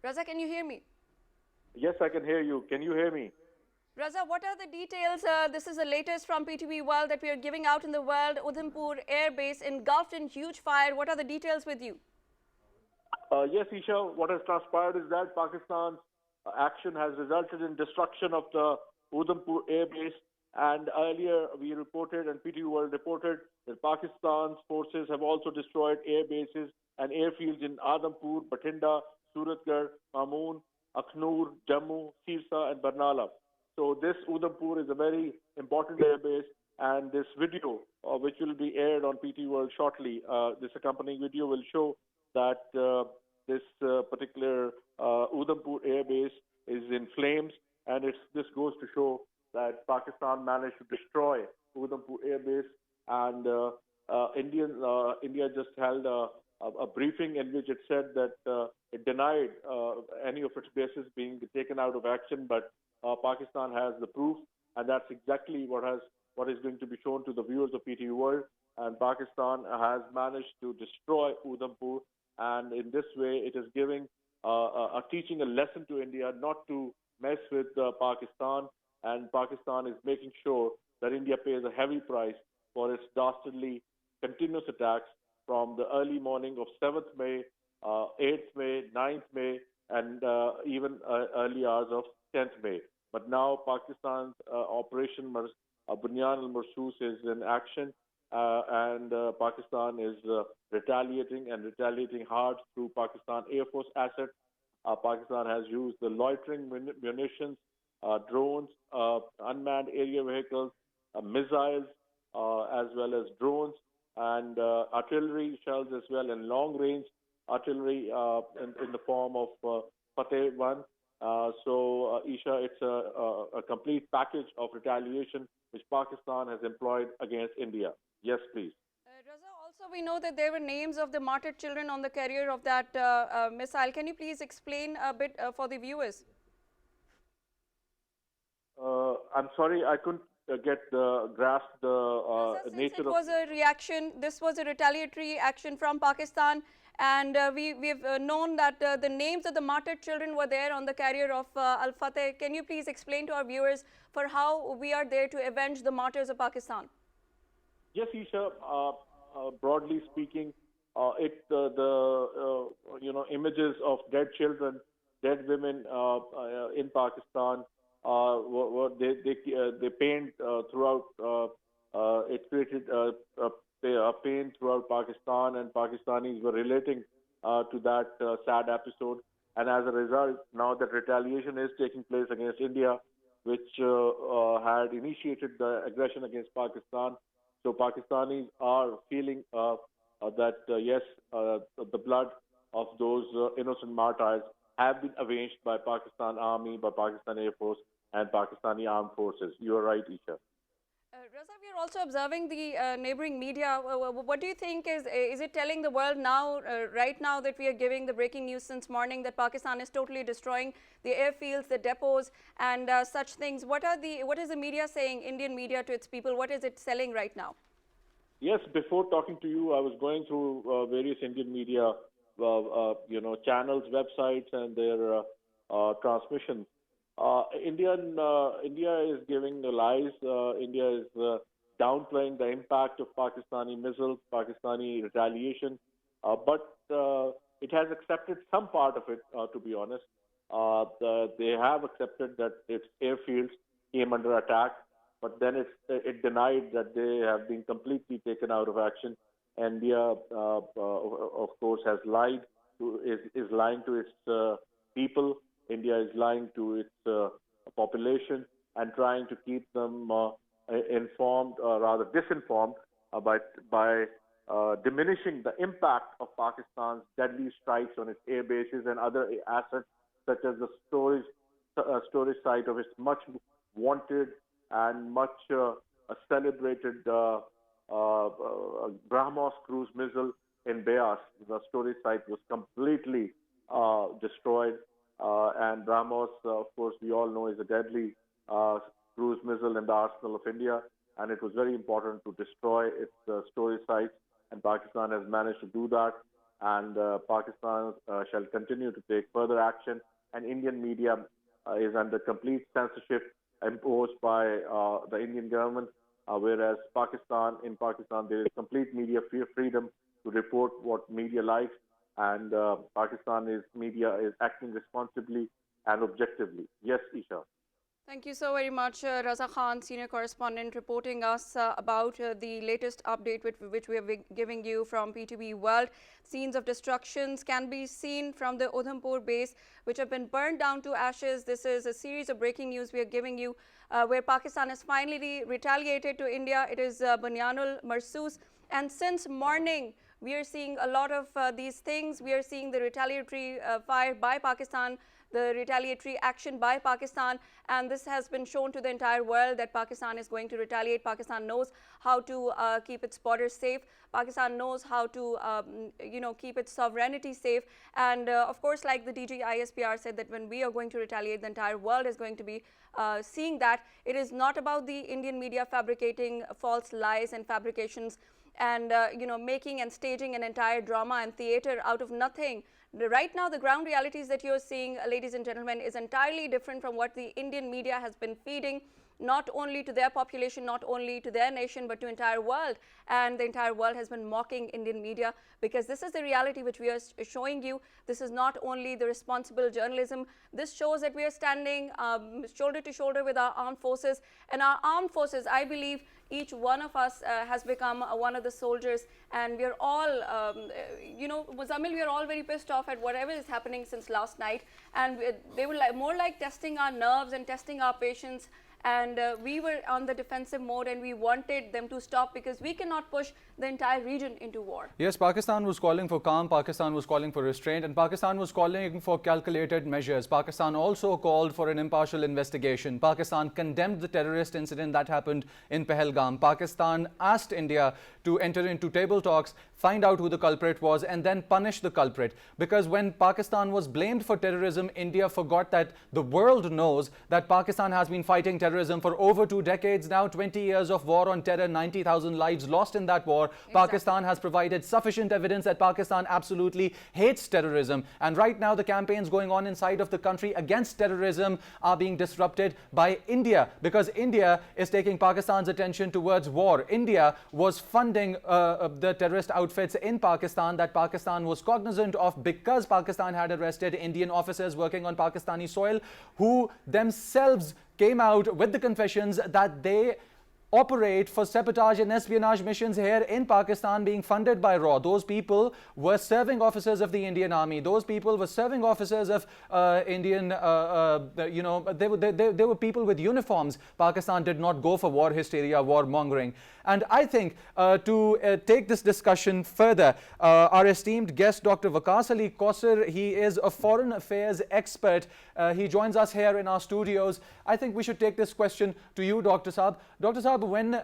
Raza, can you hear me? Yes, I can hear you. Can you hear me? Raza, what are the details? This is the latest from PTV World that we are giving out in the world. Udhampur Air Base engulfed in huge fire. What are the details with you? Yes, Eesha, what has transpired is that Pakistan's action has resulted in destruction of the Udhampur Air Base. And earlier we reported, and PTV World reported, that Pakistan's forces have also destroyed air bases and airfields in Adhampur, Bathinda, Suratgarh, Mamoon, Akhnur, Jammu, Sirsa, and Barnala. So this Udhampur is a very important air base, and this video, which will be aired on PT World shortly, this accompanying video will show that this particular Udhampur air base is in flames, and this goes to show that Pakistan managed to destroy Udhampur air base, and India just held a briefing in which it said that it denied any of its bases being taken out of action, but Pakistan has the proof, and that's exactly what is going to be shown to the viewers of PTV World. And Pakistan has managed to destroy Udhampur, and in this way, it is giving teaching a lesson to India not to mess with Pakistan, and Pakistan is making sure that India pays a heavy price for its dastardly continuous attacks from the early morning of 7th May, 8th May, 9th May, and even early hours of 10th May. But now Pakistan's Operation Bunyan-un-Marsoos is in action, and Pakistan is retaliating hard through Pakistan Air Force assets. Pakistan has used the loitering munitions drones, unmanned area vehicles, missiles, as well as drones, and artillery shells as well, and long-range artillery in the form of Fateh 1. Eesha, it's a complete package of retaliation which Pakistan has employed against India. Yes, please. Raza, also we know that there were names of the martyred children on the carrier of that missile. Can you please explain a bit for the viewers? I'm sorry, I couldn't grasp the nature it was a reaction, this was a retaliatory action from Pakistan, and we've known that the names of the martyred children were there on the carrier of Al-Fateh. Can you please explain to our viewers for how we are there to avenge the martyrs of Pakistan? Yes, Eesha. Broadly speaking, images of dead children, dead women in Pakistan, they paint throughout. It created pain throughout Pakistan, and Pakistanis were relating to that sad episode. And as a result, now that retaliation is taking place against India, which had initiated the aggression against Pakistan. So Pakistanis are feeling that yes, the blood of those innocent martyrs have been avenged by Pakistan Army, by Pakistan Air Force, and Pakistani armed forces. You are right, Eesha. Raza, we are also observing the neighboring media. What do you think is it telling the world now, right now, that we are giving the breaking news since morning that Pakistan is totally destroying the airfields, the depots, and such things? What is the media saying, Indian media, to its people? What is it selling right now? Yes, before talking to you, I was going through various Indian media, channels, websites, and their transmissions. India is giving the lies. India is downplaying the impact of Pakistani missiles, Pakistani retaliation, but it has accepted some part of it, to be honest. They have accepted that its airfields came under attack, but then it denied that they have been completely taken out of action. India, of course, has lied, is lying to its people. India is lying to its population and trying to keep them informed, or rather disinformed, by diminishing the impact of Pakistan's deadly strikes on its air bases and other assets, such as the storage site of its much wanted and much celebrated BrahMos cruise missile in Beas. The storage site was completely destroyed. And BrahMos, of course, we all know, is a deadly cruise missile in the arsenal of India, and it was very important to destroy its storage sites, and Pakistan has managed to do that, and Pakistan shall continue to take further action, and Indian media is under complete censorship imposed by the Indian government, whereas in Pakistan there is complete media freedom to report what media likes, and Pakistan media is acting responsibly and objectively. Yes, Eesha. Thank you so very much, Raza Khan, senior correspondent, reporting us about the latest update which we are giving you from PTV World. Scenes of destructions can be seen from the Udhampur base, which have been burned down to ashes. This is a series of breaking news we are giving you, where Pakistan has finally retaliated to India. It is Bunyan-un-Marsoos, and since morning, we are seeing a lot of these things. We are seeing the retaliatory fire by Pakistan, the retaliatory action by Pakistan, and this has been shown to the entire world that Pakistan is going to retaliate. Pakistan knows how to keep its borders safe. Pakistan knows how to, keep its sovereignty safe. And of course, like the DG ISPR said, that when we are going to retaliate, the entire world is going to be seeing that. It is not about the Indian media fabricating false lies and fabrications and making and staging an entire drama and theater out of nothing. Right now, the ground realities that you're seeing, ladies and gentlemen, is entirely different from what the Indian media has been feeding. not only to their population, not only to their nation, but to entire world. And the entire world has been mocking Indian media, because this is the reality which we are showing you. This is not only the responsible journalism. This shows that we are standing shoulder to shoulder with our armed forces. And our armed forces, I believe, each one of us has become one of the soldiers, and we are all, you know, Muzzammil, we are all very pissed off at whatever is happening since last night, and they were more like testing our nerves and testing our patience. And we were on the defensive mode, and we wanted them to stop, because we cannot push the entire region into war. Yes, Pakistan was calling for calm, Pakistan was calling for restraint, and Pakistan was calling for calculated measures. Pakistan also called for an impartial investigation. Pakistan condemned the terrorist incident that happened in Pahalgam. Pakistan asked India to enter into table talks, find out who the culprit was, and then punish the culprit. Because when Pakistan was blamed for terrorism, India forgot that the world knows that Pakistan has been fighting terrorism for over 2 decades now. 20 years of war on terror, 90,000 lives lost in that war. Exactly. Pakistan has provided sufficient evidence that Pakistan absolutely hates terrorism. And right now the campaigns going on inside of the country against terrorism are being disrupted by India, because India is taking Pakistan's attention towards war. India was funding the terrorist outfits in Pakistan that Pakistan was cognizant of, because Pakistan had arrested Indian officers working on Pakistani soil, who themselves came out with the confessions that they operate for sabotage and espionage missions here in Pakistan, being funded by RAW. Those people were serving officers of the Indian Army. Those people were serving officers of Indian, you know, they were people with uniforms. Pakistan did not go for war hysteria, war mongering. And I think to take this discussion further, our esteemed guest, Dr. Waqas Ali Kausar, he is a foreign affairs expert. He joins us here in our studios. I think we should take this question to you, Dr. Saab. Dr. Saab, when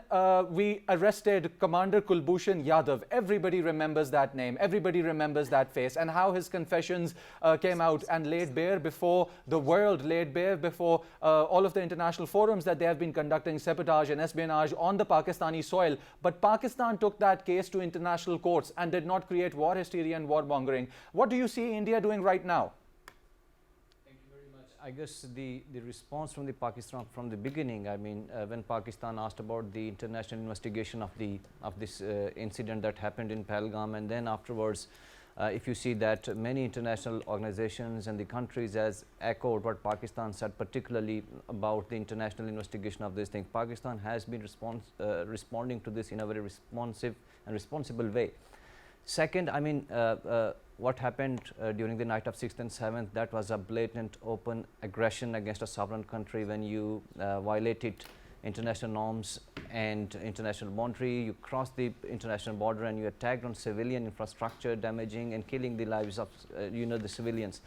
we arrested Commander Kulbhushan Yadav, everybody remembers that name, everybody remembers that face, and how his confessions came out and laid bare before the world, laid bare before all of the international forums that they have been conducting sabotage and espionage on the Pakistani soil. But Pakistan took that case to international courts and did not create war hysteria and war mongering. What do you see India doing right now? I guess the response from the Pakistan from the beginning, I mean, when Pakistan asked about the international investigation of this incident that happened in Pahalgam, and then afterwards, if you see that many international organizations and the countries has echoed what Pakistan said, particularly about the international investigation of this thing. Pakistan has been responding to this in a very responsive and responsible way. Second, I mean, what happened during the night of 6th and 7th, that was a blatant open aggression against a sovereign country when you violated international norms and international boundary. You crossed the international border and you attacked on civilian infrastructure, damaging and killing the lives of you know, the civilians.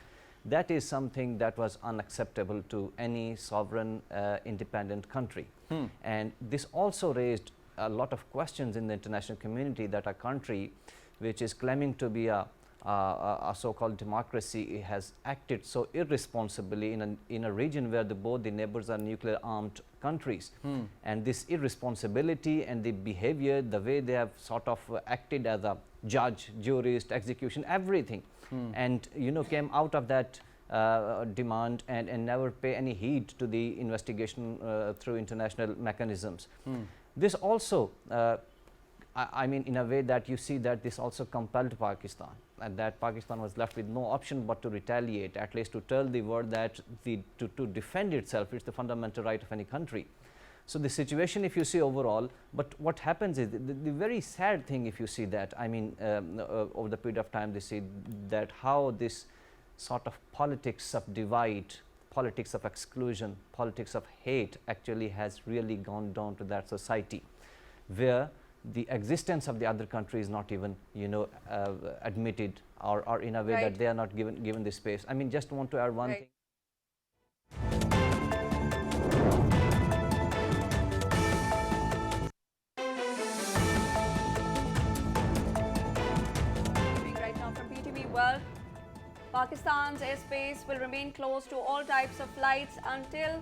That is something that was unacceptable to any sovereign independent country. And this also raised a lot of questions in the international community, that a country which is claiming to be a so-called democracy has acted so irresponsibly in a region where both the neighbors are nuclear armed countries. And this irresponsibility and the behavior, the way they have sort of acted as a judge, jurist, execution, everything, and you know, came out of that demand and never pay any heed to the investigation through international mechanisms. This also I mean, in a way that you see that this also compelled Pakistan, and that Pakistan was left with no option but to retaliate, at least to tell the world that to defend itself is the fundamental right of any country. So the situation, if you see overall, but what happens is the very sad thing, if you see that, I mean, over the period of time, they see that how this sort of politics of divide, politics of exclusion, politics of hate actually has really gone down to that society, where the existence of the other country is not even, you know, admitted, or in a way that they are not given the space. I mean, just want to add one thing. Right now from PTV World, Pakistan's airspace will remain closed to all types of flights until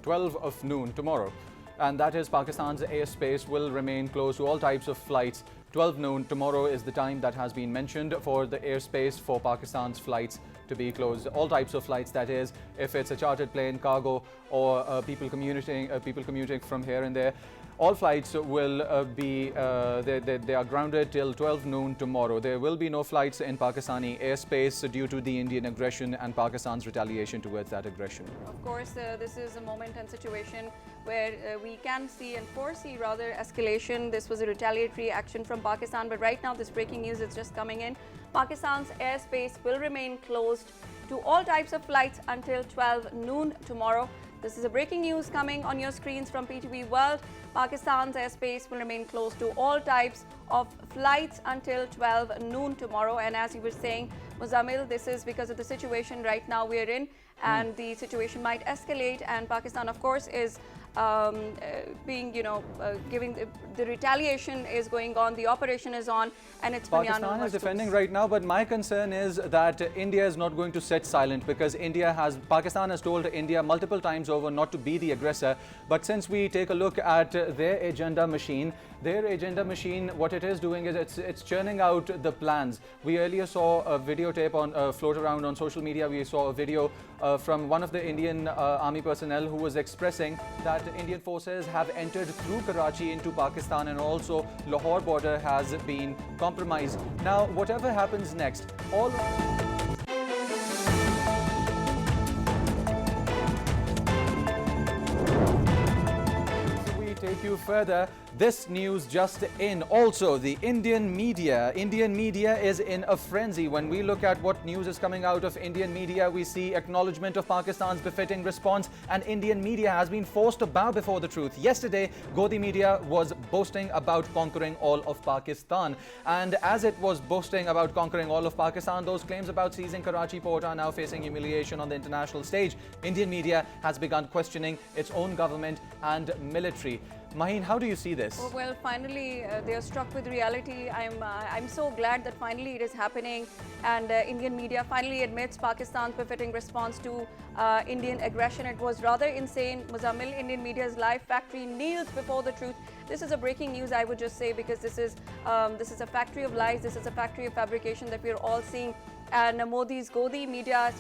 12 of noon tomorrow. And that is, Pakistan's airspace will remain closed to all types of flights. 12 noon tomorrow is the time that has been mentioned for the airspace for Pakistan's flights to be closed. All types of flights, that is, if it's a chartered plane, cargo, or people commuting from here and there. All flights will they are grounded till 12 noon tomorrow. There will be no flights in Pakistani airspace due to the Indian aggression and Pakistan's retaliation towards that aggression. Of course, this is a moment and situation where we can see and foresee rather escalation. This was a retaliatory action from Pakistan, but right now this breaking news is just coming in. Pakistan's airspace will remain closed to all types of flights until 12 noon tomorrow. This is a breaking news coming on your screens from PTV World. Pakistan's airspace will remain closed to all types of flights until 12 noon tomorrow. And as you were saying, Muzzammil, this is because of the situation right now we are in, and the situation might escalate. And Pakistan, of course, is being, giving the retaliation is going on, the operation is on, and it's Pakistan is defending right now, but my concern is that India is not going to sit silent, because Pakistan has told India multiple times over not to be the aggressor. But since we take a look at their agenda machine, what it is doing is it's churning out the plans. We earlier saw a videotape on float around on social media. We saw a video from one of the Indian army personnel who was expressing that Indian forces have entered through Karachi into Pakistan, and also Lahore border has been compromised. Now, whatever happens next, take you further. This news just in. Also, the Indian media is in a frenzy. When we look at what news is coming out of Indian media, we see acknowledgement of Pakistan's befitting response, and Indian media has been forced to bow before the truth. Yesterday, Godi media was boasting about conquering all of Pakistan, and as it was boasting about conquering all of Pakistan, those claims about seizing Karachi port are now facing humiliation on the international stage. Indian media has begun questioning its own government and military. Maheen, how do you see this? Well, finally, they are struck with reality. I'm so glad that finally it is happening, and Indian media finally admits Pakistan's befitting response to Indian aggression. It was rather insane. Muzzammil, Indian media's live factory kneels before the truth. This is a breaking news, I would just say, because this is a factory of lies. This is a factory of fabrication that we are all seeing. And Modi's Godi media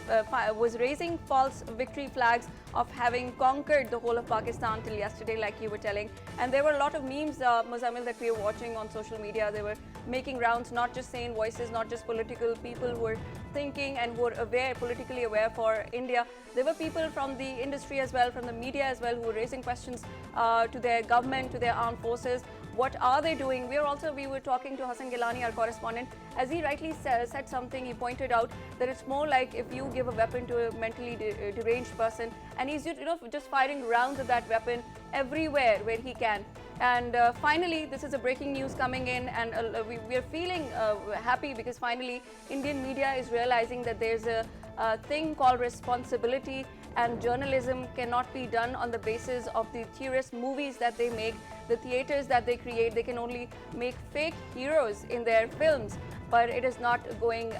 was raising false victory flags of having conquered the whole of Pakistan till yesterday, like you were telling. And there were a lot of memes, Muzzammil, that we were watching on social media. They were making rounds, not just sane voices, not just political people who were thinking and who were politically aware for India. There were people from the industry as well, from the media as well, who were raising questions to their government, to their armed forces. What are they doing? We were talking to Hassan Gilani, our correspondent. As he rightly said something, he pointed out that it's more like if you give a weapon to a mentally deranged person, and he's just firing rounds of that weapon everywhere where he can. And finally, this is a breaking news coming in, and we are feeling happy because finally Indian media is realizing that there's a thing called responsibility, and journalism cannot be done on the basis of the tourist movies that they make, the theaters that they create. They can only make fake heroes in their films, but it is not going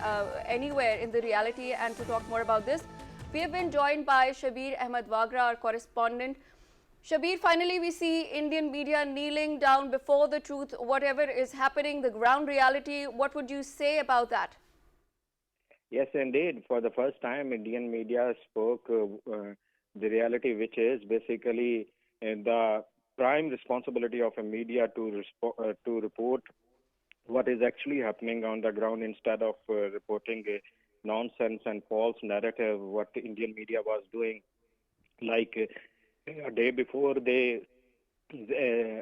anywhere in the reality. And to talk more about this, we have been joined by Shabir Ahmed Wagra, our correspondent. Shabir, finally we see Indian media kneeling down before the truth, whatever is happening, the ground reality. What would you say about that? Yes, indeed. For the first time, Indian media spoke the reality, which is basically the prime responsibility of a media to report what is actually happening on the ground instead of reporting a nonsense and false narrative. What the Indian media was doing, like a day before they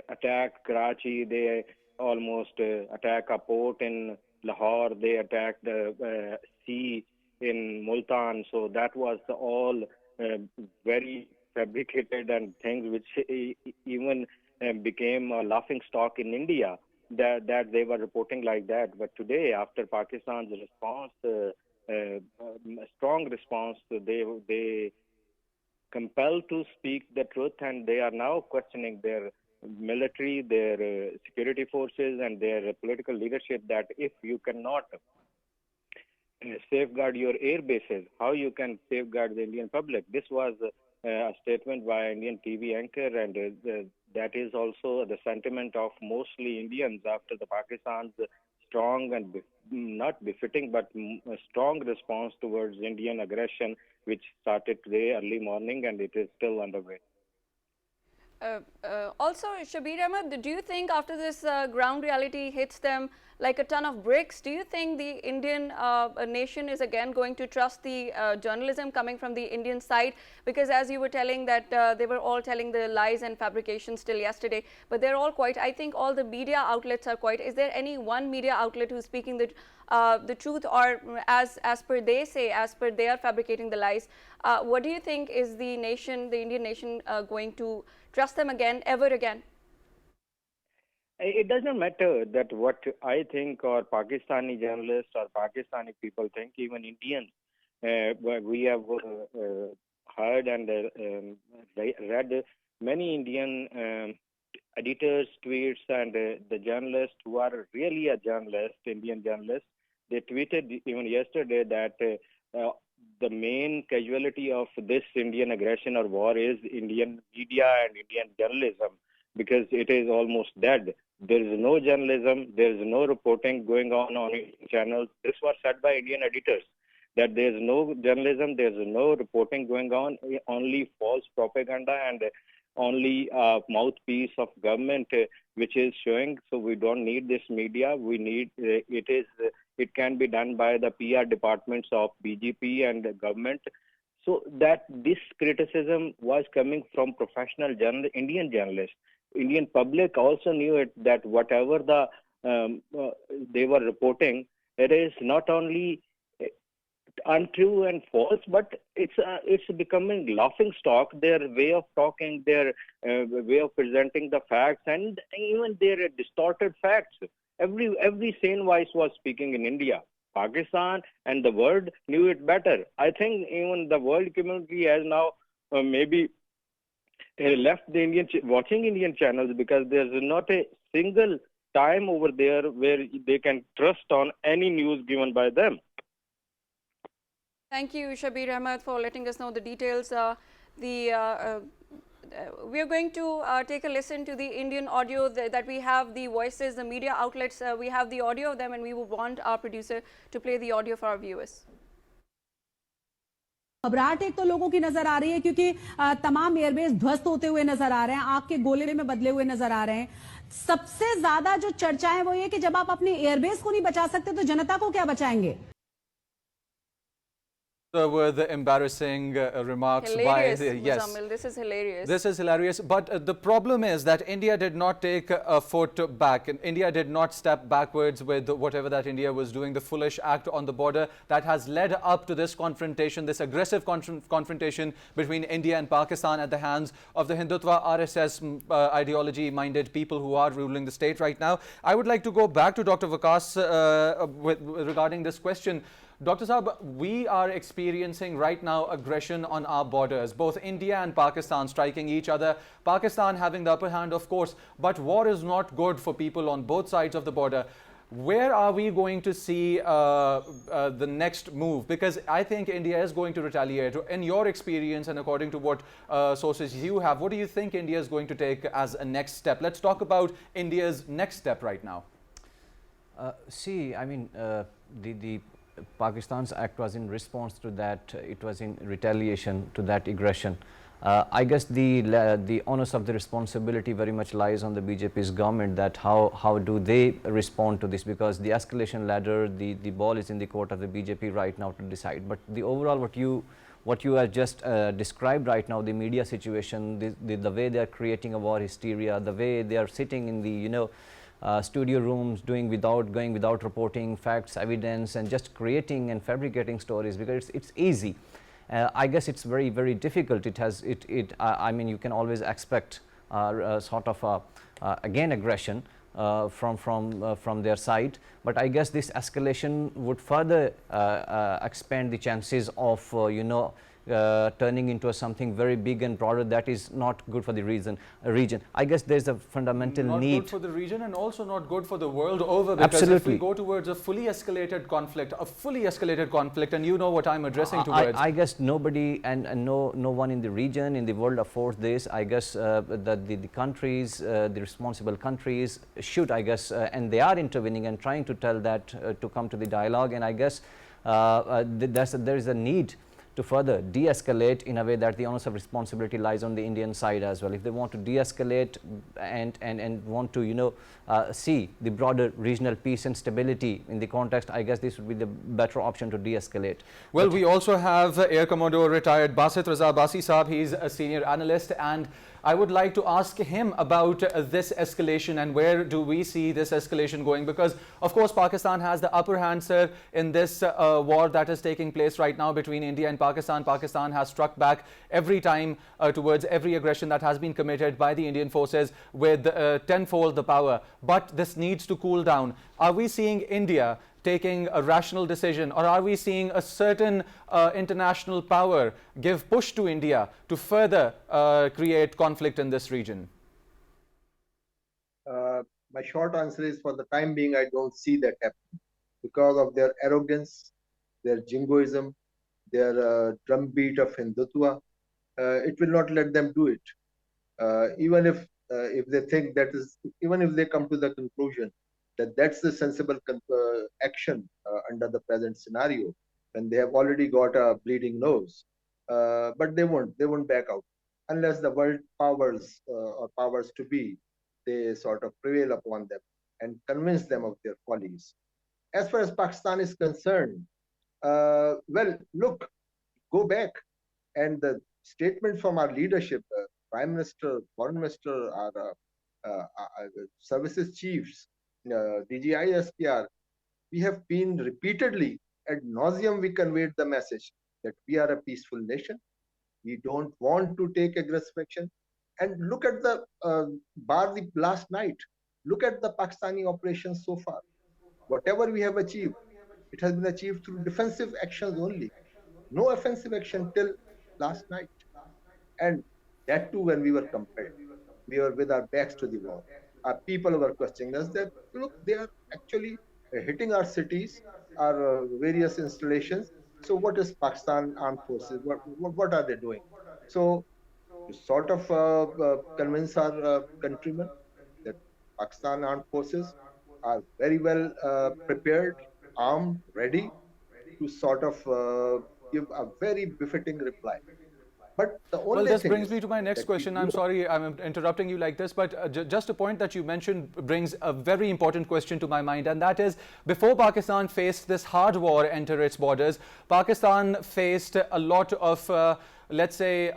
attacked Karachi, they almost attack a port in Lahore, they attacked the sea in Multan. So that was all very fabricated and things which even became a laughing stock in India, that they were reporting like that. But today, after Pakistan's response, strong response, they compelled to speak the truth, and they are now questioning their military, their security forces, and their political leadership, that if you cannot safeguard your air bases, how you can safeguard the Indian public? This was a statement by an Indian TV anchor, and that is also the sentiment of mostly Indians after the Pakistan's strong and not befitting, but a strong response towards Indian aggression, which started today early morning, and it is still underway. Also, Shabir Ahmed, do you think after this ground reality hits them like a ton of bricks, do you think the Indian nation is again going to trust the journalism coming from the Indian side? Because as you were telling that they were all telling the lies and fabrications till yesterday, but they're all quite, I think all the media outlets are quite, is there any one media outlet who's speaking the truth, or as per they say, as per they are fabricating the lies? What do you think is the nation, the Indian nation, going to trust them again, ever again? It doesn't matter that what I think or Pakistani journalists or Pakistani people think, even Indians. We have heard and read many Indian editors' tweets, and the journalists who are really a journalist, Indian journalists, they tweeted even yesterday that the main casualty of this Indian aggression or war is Indian media and Indian journalism, because it is almost dead. There is no journalism, there is no reporting going on channels. This was said by Indian editors, that there is no journalism, there is no reporting going on, only false propaganda and only mouthpiece of government which is showing. So we don't need this media. We need it can be done by the PR departments of BJP and the government. So that this criticism was coming from professional Indian journalists. Indian public also knew it, that whatever they were reporting, it is not only untrue and false, but it's becoming laughing stock. Their way of talking, their way of presenting the facts, and even their distorted facts. Every sane voice was speaking in India. Pakistan and the world knew it better. I think even the world community has now maybe left the watching Indian channels, because there's not a single time over there where they can trust on any news given by them. Thank you, Shabir Ahmed, for letting us know the details. We are going to take a listen to the Indian audio that we have, the voices, the media outlets. We have the audio of them, and we would want our producer to play the audio for our viewers. घबराहट एक तो लोगों की नजर आ रही है, क्योंकि तमाम एयरबेस ध्वस्त होते हुए नजर आ रहे हैं, आग के गोले में बदले हुए नजर आ रहे हैं. सबसे ज्यादा जो चर्चा है वो ये कि जब आप अपने एयरबेस को नहीं बचा सकते तो जनता को क्या बचाएंगे? There were the embarrassing remarks hilarious, by yes. Muzzammil, this is hilarious. This is hilarious. But the problem is that India did not take a foot back. And India did not step backwards with whatever that India was doing, the foolish act on the border that has led up to this confrontation, this aggressive confrontation between India and Pakistan at the hands of the Hindutva RSS ideology-minded people who are ruling the state right now. I would like to go back to Dr. Vikas regarding this question. Dr. Saab, we are experiencing right now aggression on our borders, both India and Pakistan striking each other, Pakistan having the upper hand, of course, but war is not good for people on both sides of the border. Where are we going to see the next move? Because I think India is going to retaliate. In your experience and according to what sources you have, what do you think India is going to take as a next step? Let's talk about India's next step right now. See, I mean, the Pakistan's act was in response to that, it was in retaliation to that aggression. I guess the onus of the responsibility very much lies on the BJP's government, that how do they respond to this, because the escalation ladder, the ball is in the court of the BJP right now to decide. But the overall what you have just described right now, the media situation, the way they are creating a war hysteria, the way they are sitting in the studio rooms going without reporting facts, evidence, and just creating and fabricating stories, because it's easy. I guess it's very difficult. I mean, you can always expect sort of again aggression from their side, but I guess this escalation would further expand the chances of turning into something very big and broader that is not good for the region. I guess there's a fundamental need. Not good for the region and also not good for the world over, because if we go towards a fully escalated conflict, and you know what I'm addressing towards. I guess nobody and no one in the region, in the world affords this. I guess that the countries, the responsible countries should, I guess, and they are intervening and trying to tell that to come to the dialogue, and I guess there is a need to further de-escalate in a way that the onus of responsibility lies on the Indian side as well. If they want to de-escalate and want to, see the broader regional peace and stability in the context, I guess this would be the better option to de-escalate. Well, we also have Air Commodore retired Basit Raza Basi Saab. He's a senior analyst, and I would like to ask him about this escalation and where do we see this escalation going, because of course Pakistan has the upper hand, sir, in this war that is taking place right now between India and Pakistan. Pakistan has struck back every time towards every aggression that has been committed by the Indian forces with tenfold the power, but this needs to cool down. Are we seeing India taking a rational decision, or are we seeing a certain international power give push to India to further create conflict in this region? My short answer is, for the time being, I don't see that happening because of their arrogance, their jingoism, their drumbeat of Hindutva. It will not let them do it. Even if they think that is, even if they come to the conclusion that that's the sensible action under the present scenario, when they have already got a bleeding nose. But they won't back out unless the world powers or powers to be, they sort of prevail upon them and convince them of their follies. As far as Pakistan is concerned, well, look, go back, and the statement from our leadership, Prime Minister, Foreign Minister, our services chiefs, DGI, SPR, we have been repeatedly, ad nauseum, we conveyed the message that we are a peaceful nation. We don't want to take aggressive action. And look at the bar the last night. Look at the Pakistani operations so far. Whatever we have achieved, it has been achieved through defensive actions only. No offensive action till last night. And that too when we were compelled. We were with our backs to the wall. Our people were questioning us that, look, they are actually hitting our cities, our various installations. So what is Pakistan Armed Forces? What are they doing? So to sort of convince our countrymen that Pakistan Armed Forces are very well prepared, armed, ready to sort of give a very befitting reply. But the only well, this brings me to my next question. I'm sorry I'm interrupting you like this, but just a point that you mentioned brings a very important question to my mind, and that is, before Pakistan faced this hard war enter its borders, Pakistan faced a lot of let's say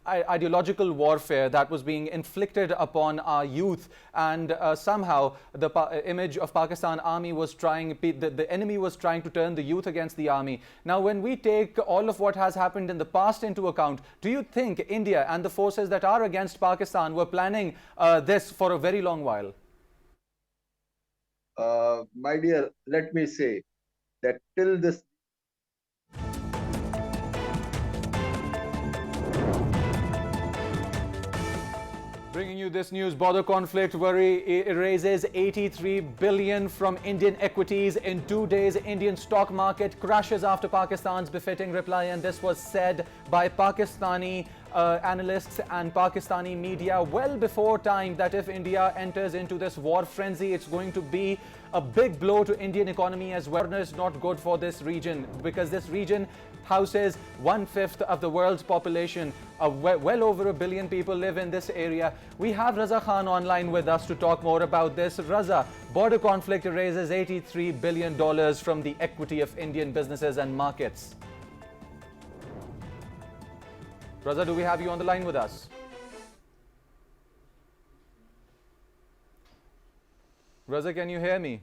ideological warfare that was being inflicted upon our youth, and somehow the image of Pakistan army was trying, the enemy was trying to turn the youth against the army. Now when we take all of what has happened in the past into account, do you think India and the forces that are against Pakistan were planning this for a very long while? My dear, let me say that till this Bringing you this news, border conflict worry erases 83 billion from Indian equities in 2 days. Indian stock market crashes after Pakistan's befitting reply, and this was said by Pakistani analysts and Pakistani media well before time, that if India enters into this war frenzy, it's going to be a big blow to Indian economy as well. It's not good for this region, because this region houses 1/5 of the world's population. Well over 1 billion people live in this area. We have Raza Khan online with us to talk more about this. Raza, border conflict raises $83 billion from the equity of Indian businesses and markets. Raza, do we have you on the line with us? Raza, can you hear me?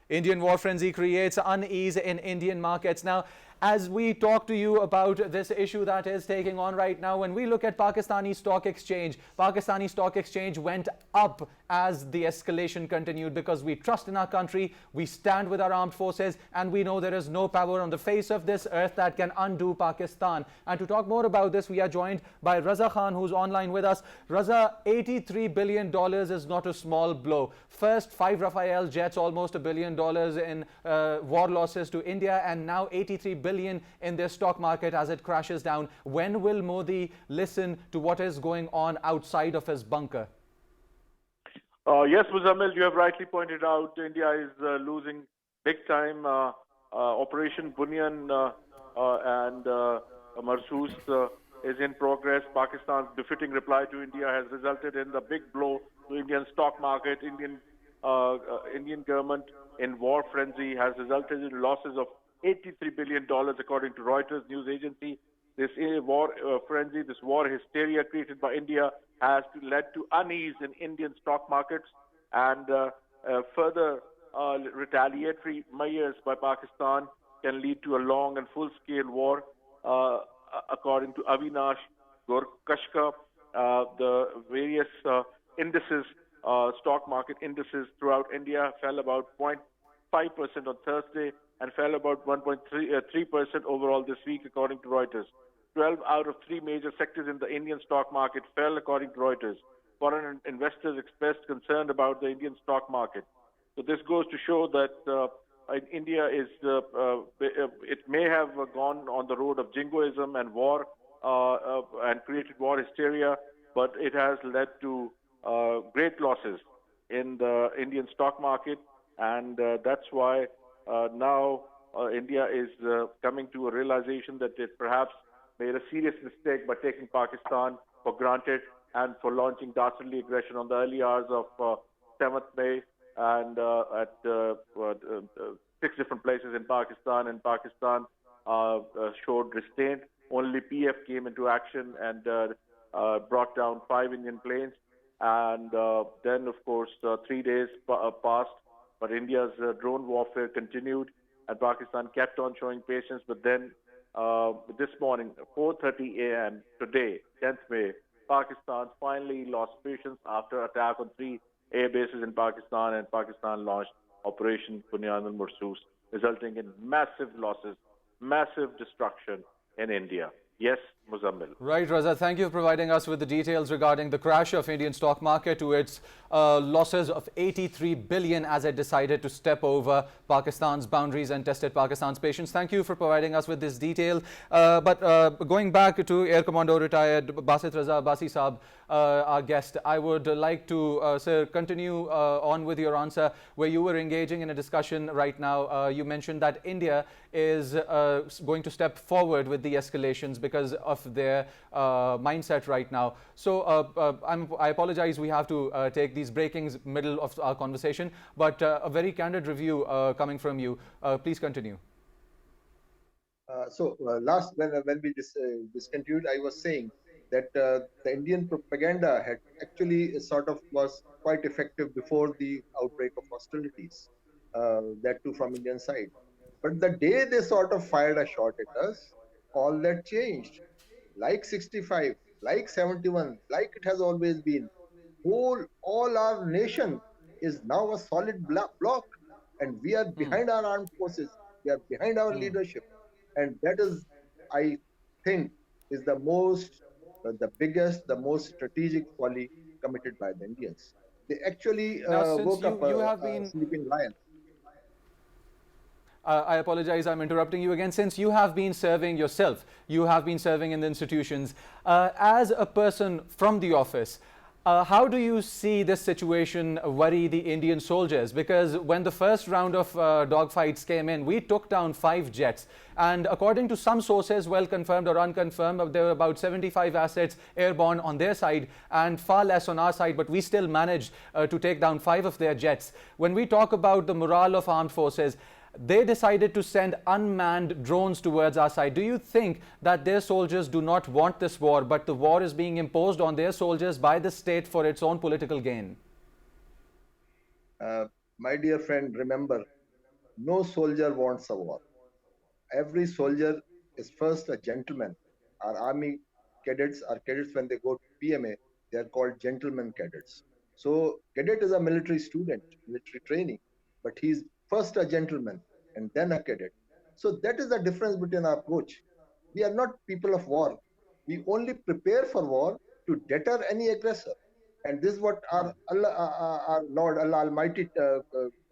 Indian war frenzy creates unease in Indian markets. Now, as we talk to you about this issue that is taking on right now, when we look at Pakistani Stock Exchange went up as the escalation continued, because we trust in our country, we stand with our armed forces, and we know there is no power on the face of this earth that can undo Pakistan. And to talk more about this, we are joined by Raza Khan, who's online with us. Raza, $83 billion is not a small blow. First, 5 Rafale jets, almost $1 billion in war losses to India, and now $83 billion in their stock market as it crashes down. When will Modi listen to what is going on outside of his bunker? Yes, Muzzammil, you have rightly pointed out India is losing big time. Operation Bunyan-un-Marsoos is in progress. Pakistan's befitting reply to India has resulted in the big blow to Indian stock market. Indian government in war frenzy has resulted in losses of $83 billion, according to Reuters news agency. This war frenzy, this war hysteria created by India has led to unease in Indian stock markets, and further retaliatory measures by Pakistan can lead to a long and full-scale war. According to Avinash Gorkashka, the various indices, stock market indices throughout India fell about 0.5% on Thursday and fell about 1.3% overall this week, according to Reuters. 12 out of 3 major sectors in the Indian stock market fell, according to Reuters. Foreign investors expressed concern about the Indian stock market. So this goes to show that India is, it may have gone on the road of jingoism and war and created war hysteria, but it has led to great losses in the Indian stock market, and that's why now India is coming to a realization that it perhaps made a serious mistake by taking Pakistan for granted and for launching dastardly aggression on the early hours of 7th May and at 6 different places in Pakistan. And Pakistan showed restraint. Only PF came into action and brought down 5 Indian planes. And then, of course, 3 days passed, but India's drone warfare continued, and Pakistan kept on showing patience. But then this morning, 4:30 a.m. today, 10th May, Pakistan finally lost patience after attack on 3 air bases in Pakistan, and Pakistan launched Operation Bunyan-un-Marsoos, resulting in massive losses, massive destruction in India. Yes, Muzzammil. Right, Raza, thank you for providing us with the details regarding the crash of Indian stock market to its losses of 83 billion as it decided to step over Pakistan's boundaries and tested Pakistan's patience. Thank you for providing us with this detail. But going back to Air Commando retired Basit Raza Abbasi Saab, our guest, I would like to, sir, continue on with your answer where you were engaging in a discussion right now. You mentioned that India is going to step forward with the escalations because of their mindset right now. So I apologize, we have to take these breakings middle of our conversation, but a very candid review coming from you. Please continue. Last, when we discontinued, I was saying that the Indian propaganda had actually was quite effective before the outbreak of hostilities, that too from Indian side. But the day they fired a shot at us, all that changed. Like 65, like 71, like it has always been. All our nation is now a solid block, and we are behind our armed forces. We are behind our leadership, and that is, I think, is the biggest, the most strategic folly committed by the Indians. They actually woke up a sleeping lion. I apologize, I'm interrupting you again. Since you have been serving yourself, you have been serving in the institutions, as a person from the office, how do you see this situation worry the Indian soldiers? Because when the first round of dogfights came in, we took down 5 jets. And according to some sources, well confirmed or unconfirmed, there were about 75 assets airborne on their side and far less on our side, but we still managed to take down 5 of their jets. When we talk about the morale of armed forces, they decided to send unmanned drones towards our side. Do you think that their soldiers do not want this war, but the war is being imposed on their soldiers by the state for its own political gain? My dear friend, remember, no soldier wants a war. every soldier is first a gentleman. Our army cadets are cadets when they go to PMA, they are called gentleman cadets. So cadet is a military student, military training, but he's first a gentleman and then a cadet. So that is the difference between our approach. We are not people of war. We only prepare for war to deter any aggressor. And this is what our Lord Allah Almighty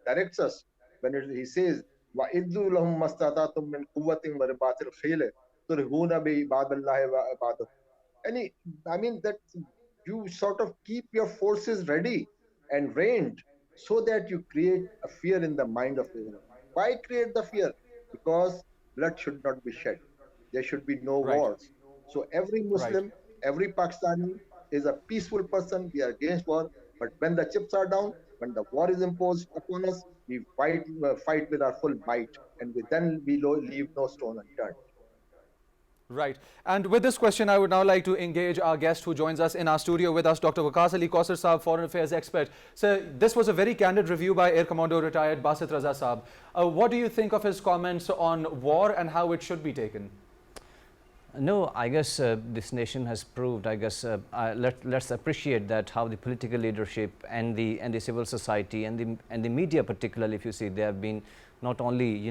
directs us when He says, وَإِذُّوا لَهُمْ مَسْتَطَعْتُم مِّن قُوَّةٍ وَرِبَاطِ الْخَيْلِ تُرْهِبُونَ بِعِبَادِ اللَّهِ وَعِبَادَهُ. I mean that you sort of keep your forces ready and trained so that you create a fear in the mind of the enemy. Why create the fear? Because blood should not be shed. There should be no wars. So every Muslim, every Pakistani is a peaceful person. We are against war. But when the chips are down, when the war is imposed upon us, we fight with our full might. And we leave no stone unturned. Right. And with this question, I would now like to engage our guest who joins us in our studio with us, Dr. Waqas Ali Kausar Saab, Foreign Affairs expert. So this was a very candid review by Air Commodore retired Basit Raza Saab. What do you think of his comments on war and how it should be taken? No, I guess this nation has proved, I guess, let's appreciate that how the political leadership and the civil society and the media particularly, if you see, they have been not only,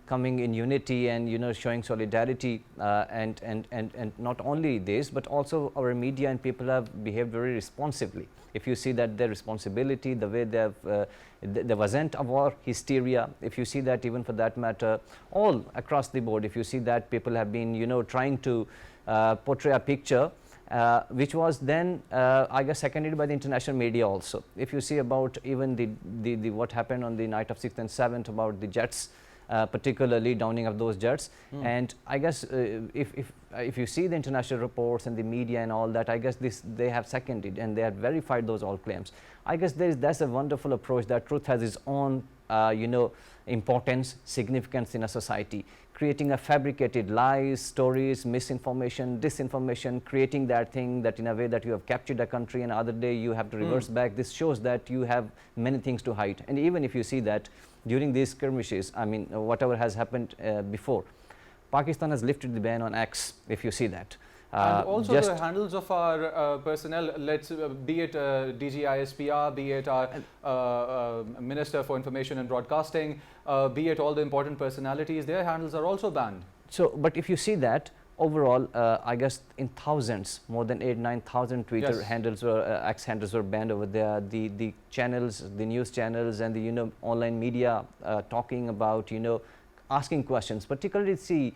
coming in unity and, showing solidarity and not only this, but also our media and people have behaved very responsibly. If you see that their responsibility, the way they have, there wasn't a war hysteria. If you see that, even for that matter, all across the board, if you see that people have been, trying to portray a picture which was then, I guess, seconded by the international media also. If you see about even the what happened on the night of 6th and 7th about the jets, particularly downing of those jets, and I guess if you see the international reports and the media and all that, I guess they have seconded and they have verified those all claims. I guess that's a wonderful approach, that truth has its own importance, significance in a society. Creating a fabricated lies, stories, misinformation, disinformation, creating that thing that in a way that you have captured a country and other day you have to reverse back. This shows that you have many things to hide. And even if you see that during these skirmishes, I mean, whatever has happened before, Pakistan has lifted the ban on X, if you see that. And also the handles of our personnel, be it DGISPR, be it our Minister for Information and Broadcasting, be it all the important personalities, their handles are also banned. So, but if you see that, overall, I guess in thousands, more than 8,000-9,000 Twitter handles or X handles were banned over there. The channels, the news channels and the online media talking about, asking questions, particularly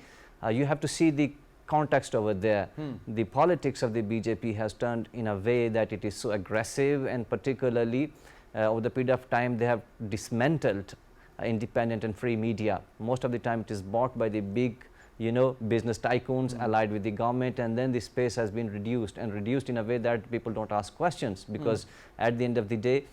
you have to see the context over there. The politics of the BJP has turned in a way that it is so aggressive, and particularly over the period of time they have dismantled independent and free media. Most of the time it is bought by the big business tycoons allied with the government, and then the space has been reduced in a way that people don't ask questions, because at the end of the day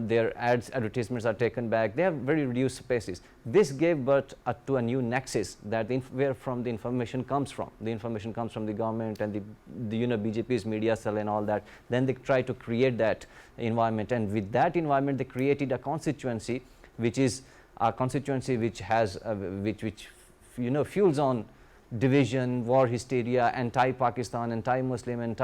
their advertisements are taken back. They have very reduced spaces. This gave birth to a new nexus, that where from the information comes from. The information comes from the government and the BJP's media cell and all that. Then they try to create that environment, and with that environment they created a constituency which is a constituency which has which fuels on division, war hysteria, anti-Pakistan, anti-Muslim,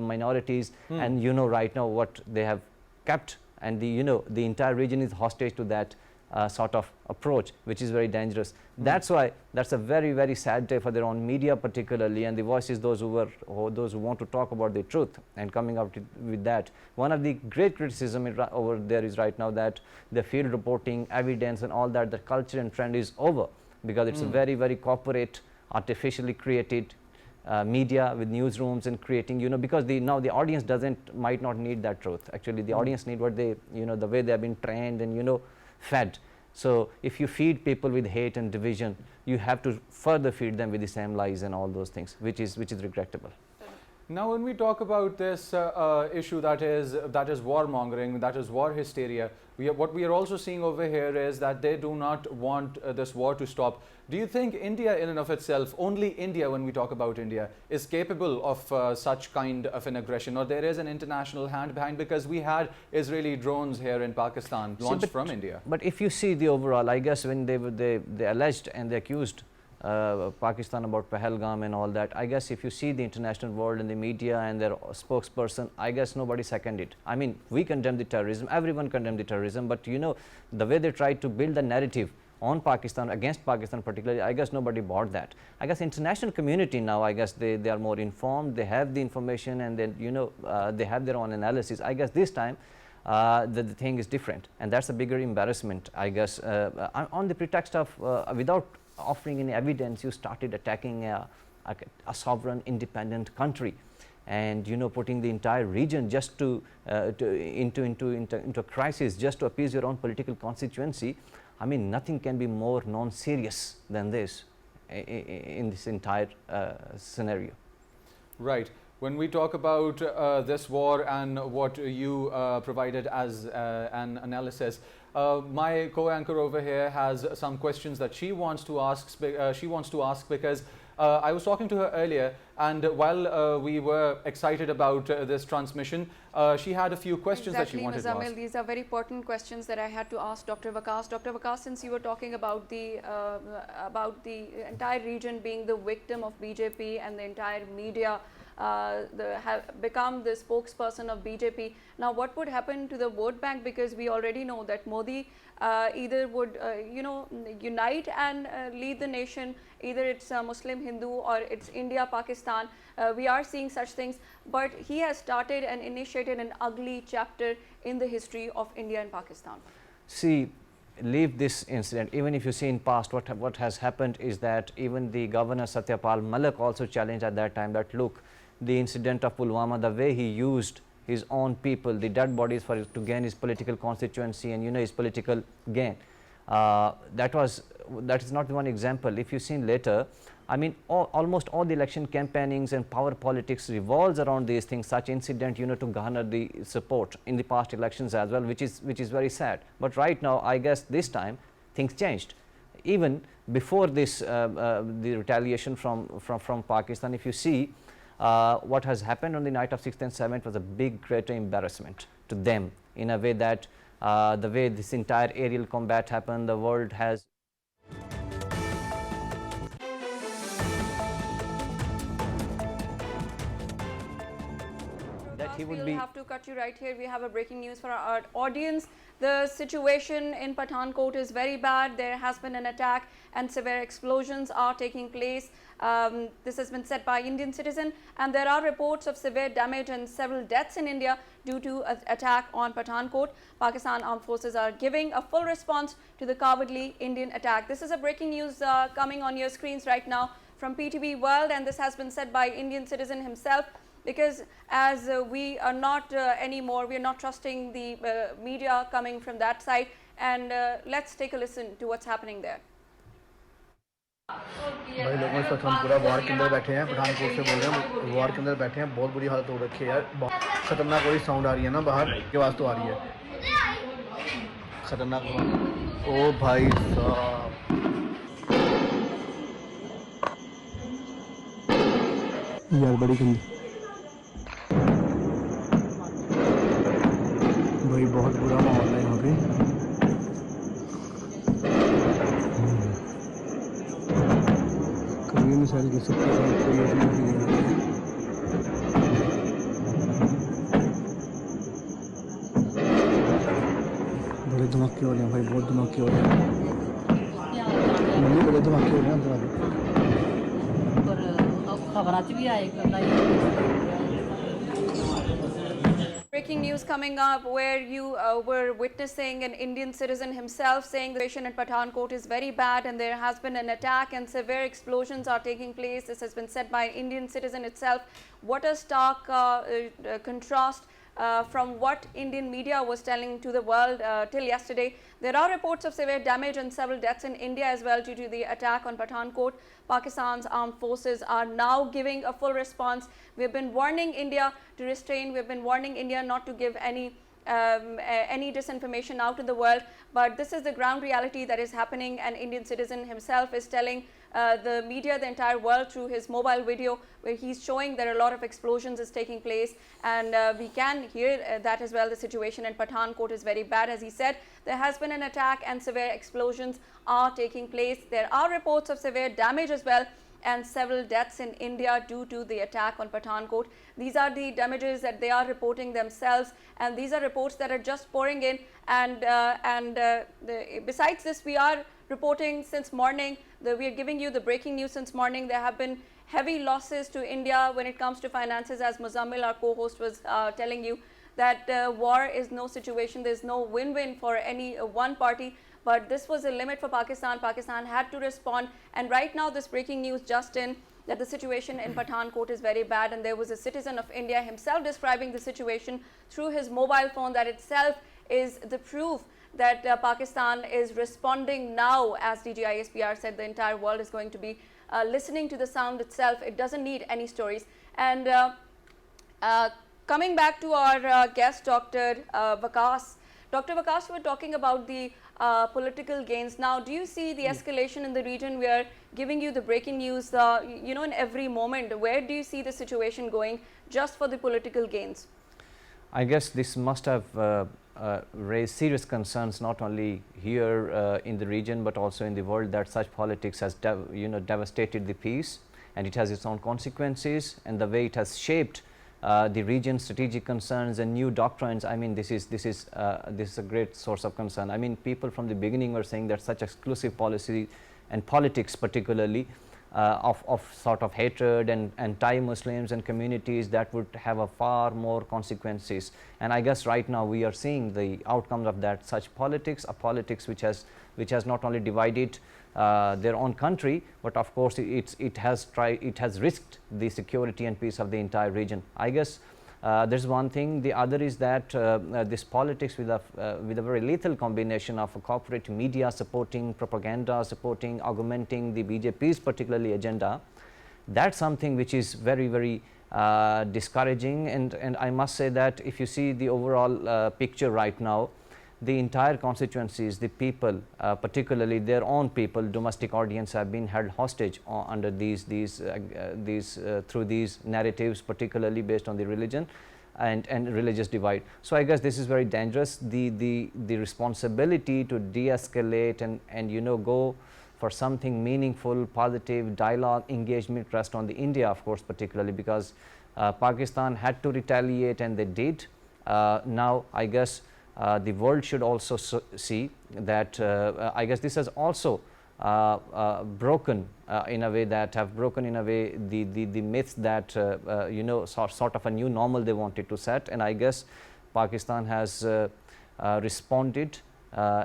minorities, and right now what they have kept, and the entire region is hostage to that sort of approach, which is very dangerous. That's why that's a very, very sad day for their own media particularly, and the voices, those who want to talk about the truth and coming out with that. One of the great criticism over there is right now that the field reporting, evidence and all that, the culture and trend is over, because it's a very, very corporate, artificially created media with newsrooms and creating, because now the audience might not need that truth. Actually, the audience need what they, the way they have been trained and, fed. So if you feed people with hate and division, you have to further feed them with the same lies and all those things, which is regrettable. Now, when we talk about this issue that is warmongering, that is war hysteria, what we are also seeing over here is that they do not want this war to stop. Do you think India in and of itself, only India, when we talk about India, is capable of such kind of an aggression, or there is an international hand behind? Because we had Israeli drones here in Pakistan launched from India. But if you see the overall, I guess when they alleged and they accused Pakistan about Pahalgam and all that. I guess if you see the international world and the media and their spokesperson, I guess nobody seconded it. I mean, we condemn the terrorism, everyone condemned the terrorism, but you know, the way they tried to build the narrative on Pakistan, against Pakistan particularly, I guess nobody bought that. I guess international community now, I guess they are more informed, they have the information, and then, you know, they have their own analysis. I guess this time the thing is different, and that's a bigger embarrassment, I guess. On the pretext of without offering any evidence, you started attacking a sovereign independent country, and you know, putting the entire region just into a crisis just to appease your own political constituency. I mean, nothing can be more non-serious than this in this entire scenario. Right. When we talk about this war and what you provided as an analysis, my co-anchor over here has some questions that she wants to ask. Because I was talking to her earlier, and while we were excited about this transmission, she had a few questions that she wanted to ask. These are very pertinent questions that I had to ask Dr. Waqas. Dr. Waqas, since you were talking about the entire region being the victim of BJP and the entire media have become the spokesperson of BJP. Now, what would happen to the vote bank? Because we already know that Modi either would, you know, unite and lead the nation. Either it's Muslim, Hindu, or it's India, Pakistan. We are seeing such things, but he has started and initiated an ugly chapter in the history of India and Pakistan. See, leave this incident. Even if you see in past, what has happened is that even the governor Satyapal Malik also challenged at that time that, look, the incident of Pulwama, the way he used his own people, the dead bodies, to gain his political constituency and, you know, his political gain. That is not one example. If you've seen later, I mean, almost all the election campaignings and power politics revolves around these things, such incident, you know, to garner the support in the past elections as well, which is very sad. But right now, I guess this time things changed. Even before this, the retaliation from Pakistan, if you see, what has happened on the night of 6th and 7th was a big, greater embarrassment to them, in a way that the way this entire aerial combat happened, the world has. We'll have to cut you right here. We have a breaking news for our audience. The situation in Pathankot is very bad. There has been an attack and severe explosions are taking place. This has been said by Indian citizen, and there are reports of severe damage and several deaths in India due to an attack on Pathankot. Pakistan Armed Forces are giving a full response to the cowardly Indian attack. This is a breaking news coming on your screens right now from PTV World, and this has been said by Indian citizen himself. Because as we are not anymore, we are not trusting the media coming from that side, and let's take a listen to what's happening there. भाई लोगों इस वक्त हम पूरा वार के अंदर बैठे हैं, पठानकोट से बोल रहे हैं, वार के अंदर बैठे हैं, बहुत बुरी हालत हो रखी है यार, खतरनाक कोई साउंड आ रही है ना बाहर की आवाज़ तो आ रही है, खतरनाक। ओ भाई साहब, यार बड़ी गंदी भाई, बहुत बुरा माहौल है यहाँ पे। कभी मिसाइल गिर सकती है, कोई ऐसी नहीं है। बड़े धमाके हो रहे हैं भाई, बहुत धमाके हो रहे हैं, बड़े धमाके हो रहे हैं अंदर। खबर भी आएगा। Breaking news coming up, where you were witnessing an Indian citizen himself saying the situation at Pathankot is very bad and there has been an attack and severe explosions are taking place. This has been said by an Indian citizen itself. What a stark contrast from what Indian media was telling to the world till yesterday. There are reports of severe damage and several deaths in India as well due to the attack on Pathankot. Pakistan's armed forces are now giving a full response. We've been warning India to restrain. We've been warning India not to give any disinformation out to the world. But this is the ground reality that is happening. An Indian citizen himself is telling the media, the entire world, through his mobile video, where he's showing that a lot of explosions is taking place, and we can hear that as well. The situation in Pathankot is very bad. As he said, there has been an attack and severe explosions are taking place. There are reports of severe damage as well, and several deaths in India due to the attack on Pathankot. These are the damages that they are reporting themselves, and these are reports that are just pouring in. And besides this, we are reporting since morning. We are giving you the breaking news since morning. There have been heavy losses to India when it comes to finances, as Muzzammil, our co-host, was telling you, that war is no situation. There's no win-win for any one party. But this was a limit for Pakistan. Pakistan had to respond. And right now, this breaking news just in, that the situation in Pathankot is very bad. And there was a citizen of India himself describing the situation through his mobile phone. That itself is the proof that Pakistan is responding now. As DGISPR said, the entire world is going to be listening to the sound itself. It doesn't need any stories. And coming back to our guest, Dr. Waqas. Dr. Waqas, we're talking about the political gains. Now, do you see the escalation in the region? We are giving you the breaking news, you know, in every moment. Where do you see the situation going just for the political gains? I guess this must have raised serious concerns, not only here in the region, but also in the world, that such politics has devastated the peace, and it has its own consequences, and the way it has shaped the region's strategic concerns and new doctrines. I mean, this is a great source of concern. I mean, people from the beginning were saying that such exclusive policy and politics, particularly of sort of hatred and anti-Muslims and communities, that would have a far more consequences. And I guess right now we are seeing the outcomes of that such politics, a politics which has not only divided their own country, but of course it has risked the security and peace of the entire region. I guess there's one thing. The other is that this politics with a very lethal combination of a corporate media supporting propaganda, supporting, augmenting the BJP's particularly agenda, that's something which is very, very discouraging. And I must say that if you see the overall picture right now, the entire constituencies, the people, particularly their own people, domestic audience, have been held hostage under through these narratives, particularly based on the religion and religious divide. So I guess this is very dangerous. The responsibility to de-escalate and go for something meaningful, positive dialogue, engagement rests on the India, of course, particularly because Pakistan had to retaliate, and they did. Now I guess the world should also see that I guess this has also broken in a way the myths that sort of a new normal they wanted to set. And I guess Pakistan has responded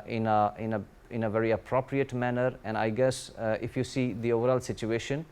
in a very appropriate manner. And I guess if you see the overall situation,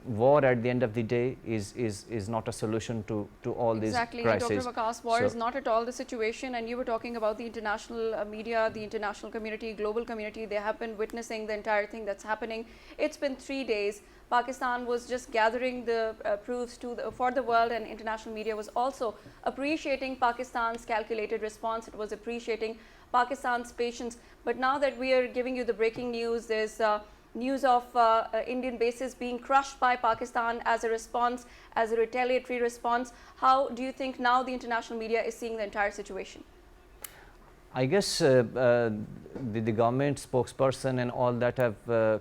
war at the end of the day is not a solution to all these crises. Exactly, Dr. Waqas, war is not at all the situation. And you were talking about the international media, the international community, global community. They have been witnessing the entire thing that's happening. It's been 3 days. Pakistan was just gathering the proofs for the world, and international media was also appreciating Pakistan's calculated response. It was appreciating Pakistan's patience. But now that we are giving you the breaking news, there's news of Indian bases being crushed by Pakistan as a response, as a retaliatory response. How do you think now the international media is seeing the entire situation? I guess the government spokesperson and all that have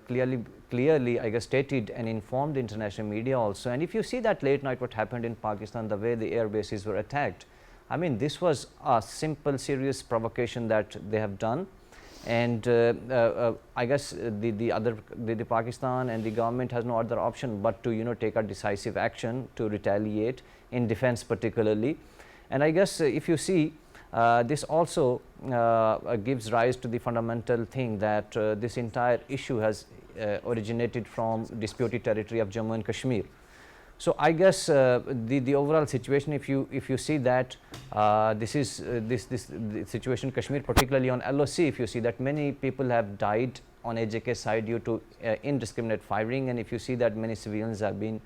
clearly I guess stated and informed the international media also. And if you see that late night what happened in Pakistan, the way the air bases were attacked, I mean, this was a simple, serious provocation that they have done. And I guess the Pakistan and the government has no other option but to take a decisive action to retaliate in defense particularly. And I guess if you see this also gives rise to the fundamental thing that this entire issue has originated from disputed territory of Jammu and Kashmir. So I guess the overall situation, if you see that this situation in Kashmir, particularly on LOC, if you see that many people have died on AJK side due to indiscriminate firing, and if you see that many civilians have been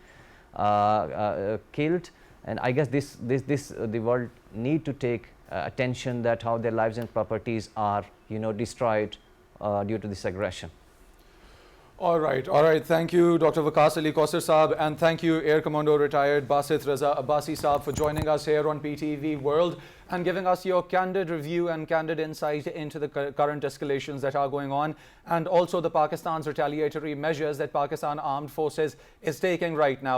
killed, and I guess the world need to take attention that how their lives and properties are destroyed due to this aggression. All right. Thank you, Dr. Waqas Ali Kausar Saab, and thank you, Air Commando retired Basit Raza Abbasi Saab, for joining us here on PTV World and giving us your candid review and candid insight into the current escalations that are going on, and also the Pakistan's retaliatory measures that Pakistan Armed Forces is taking right now.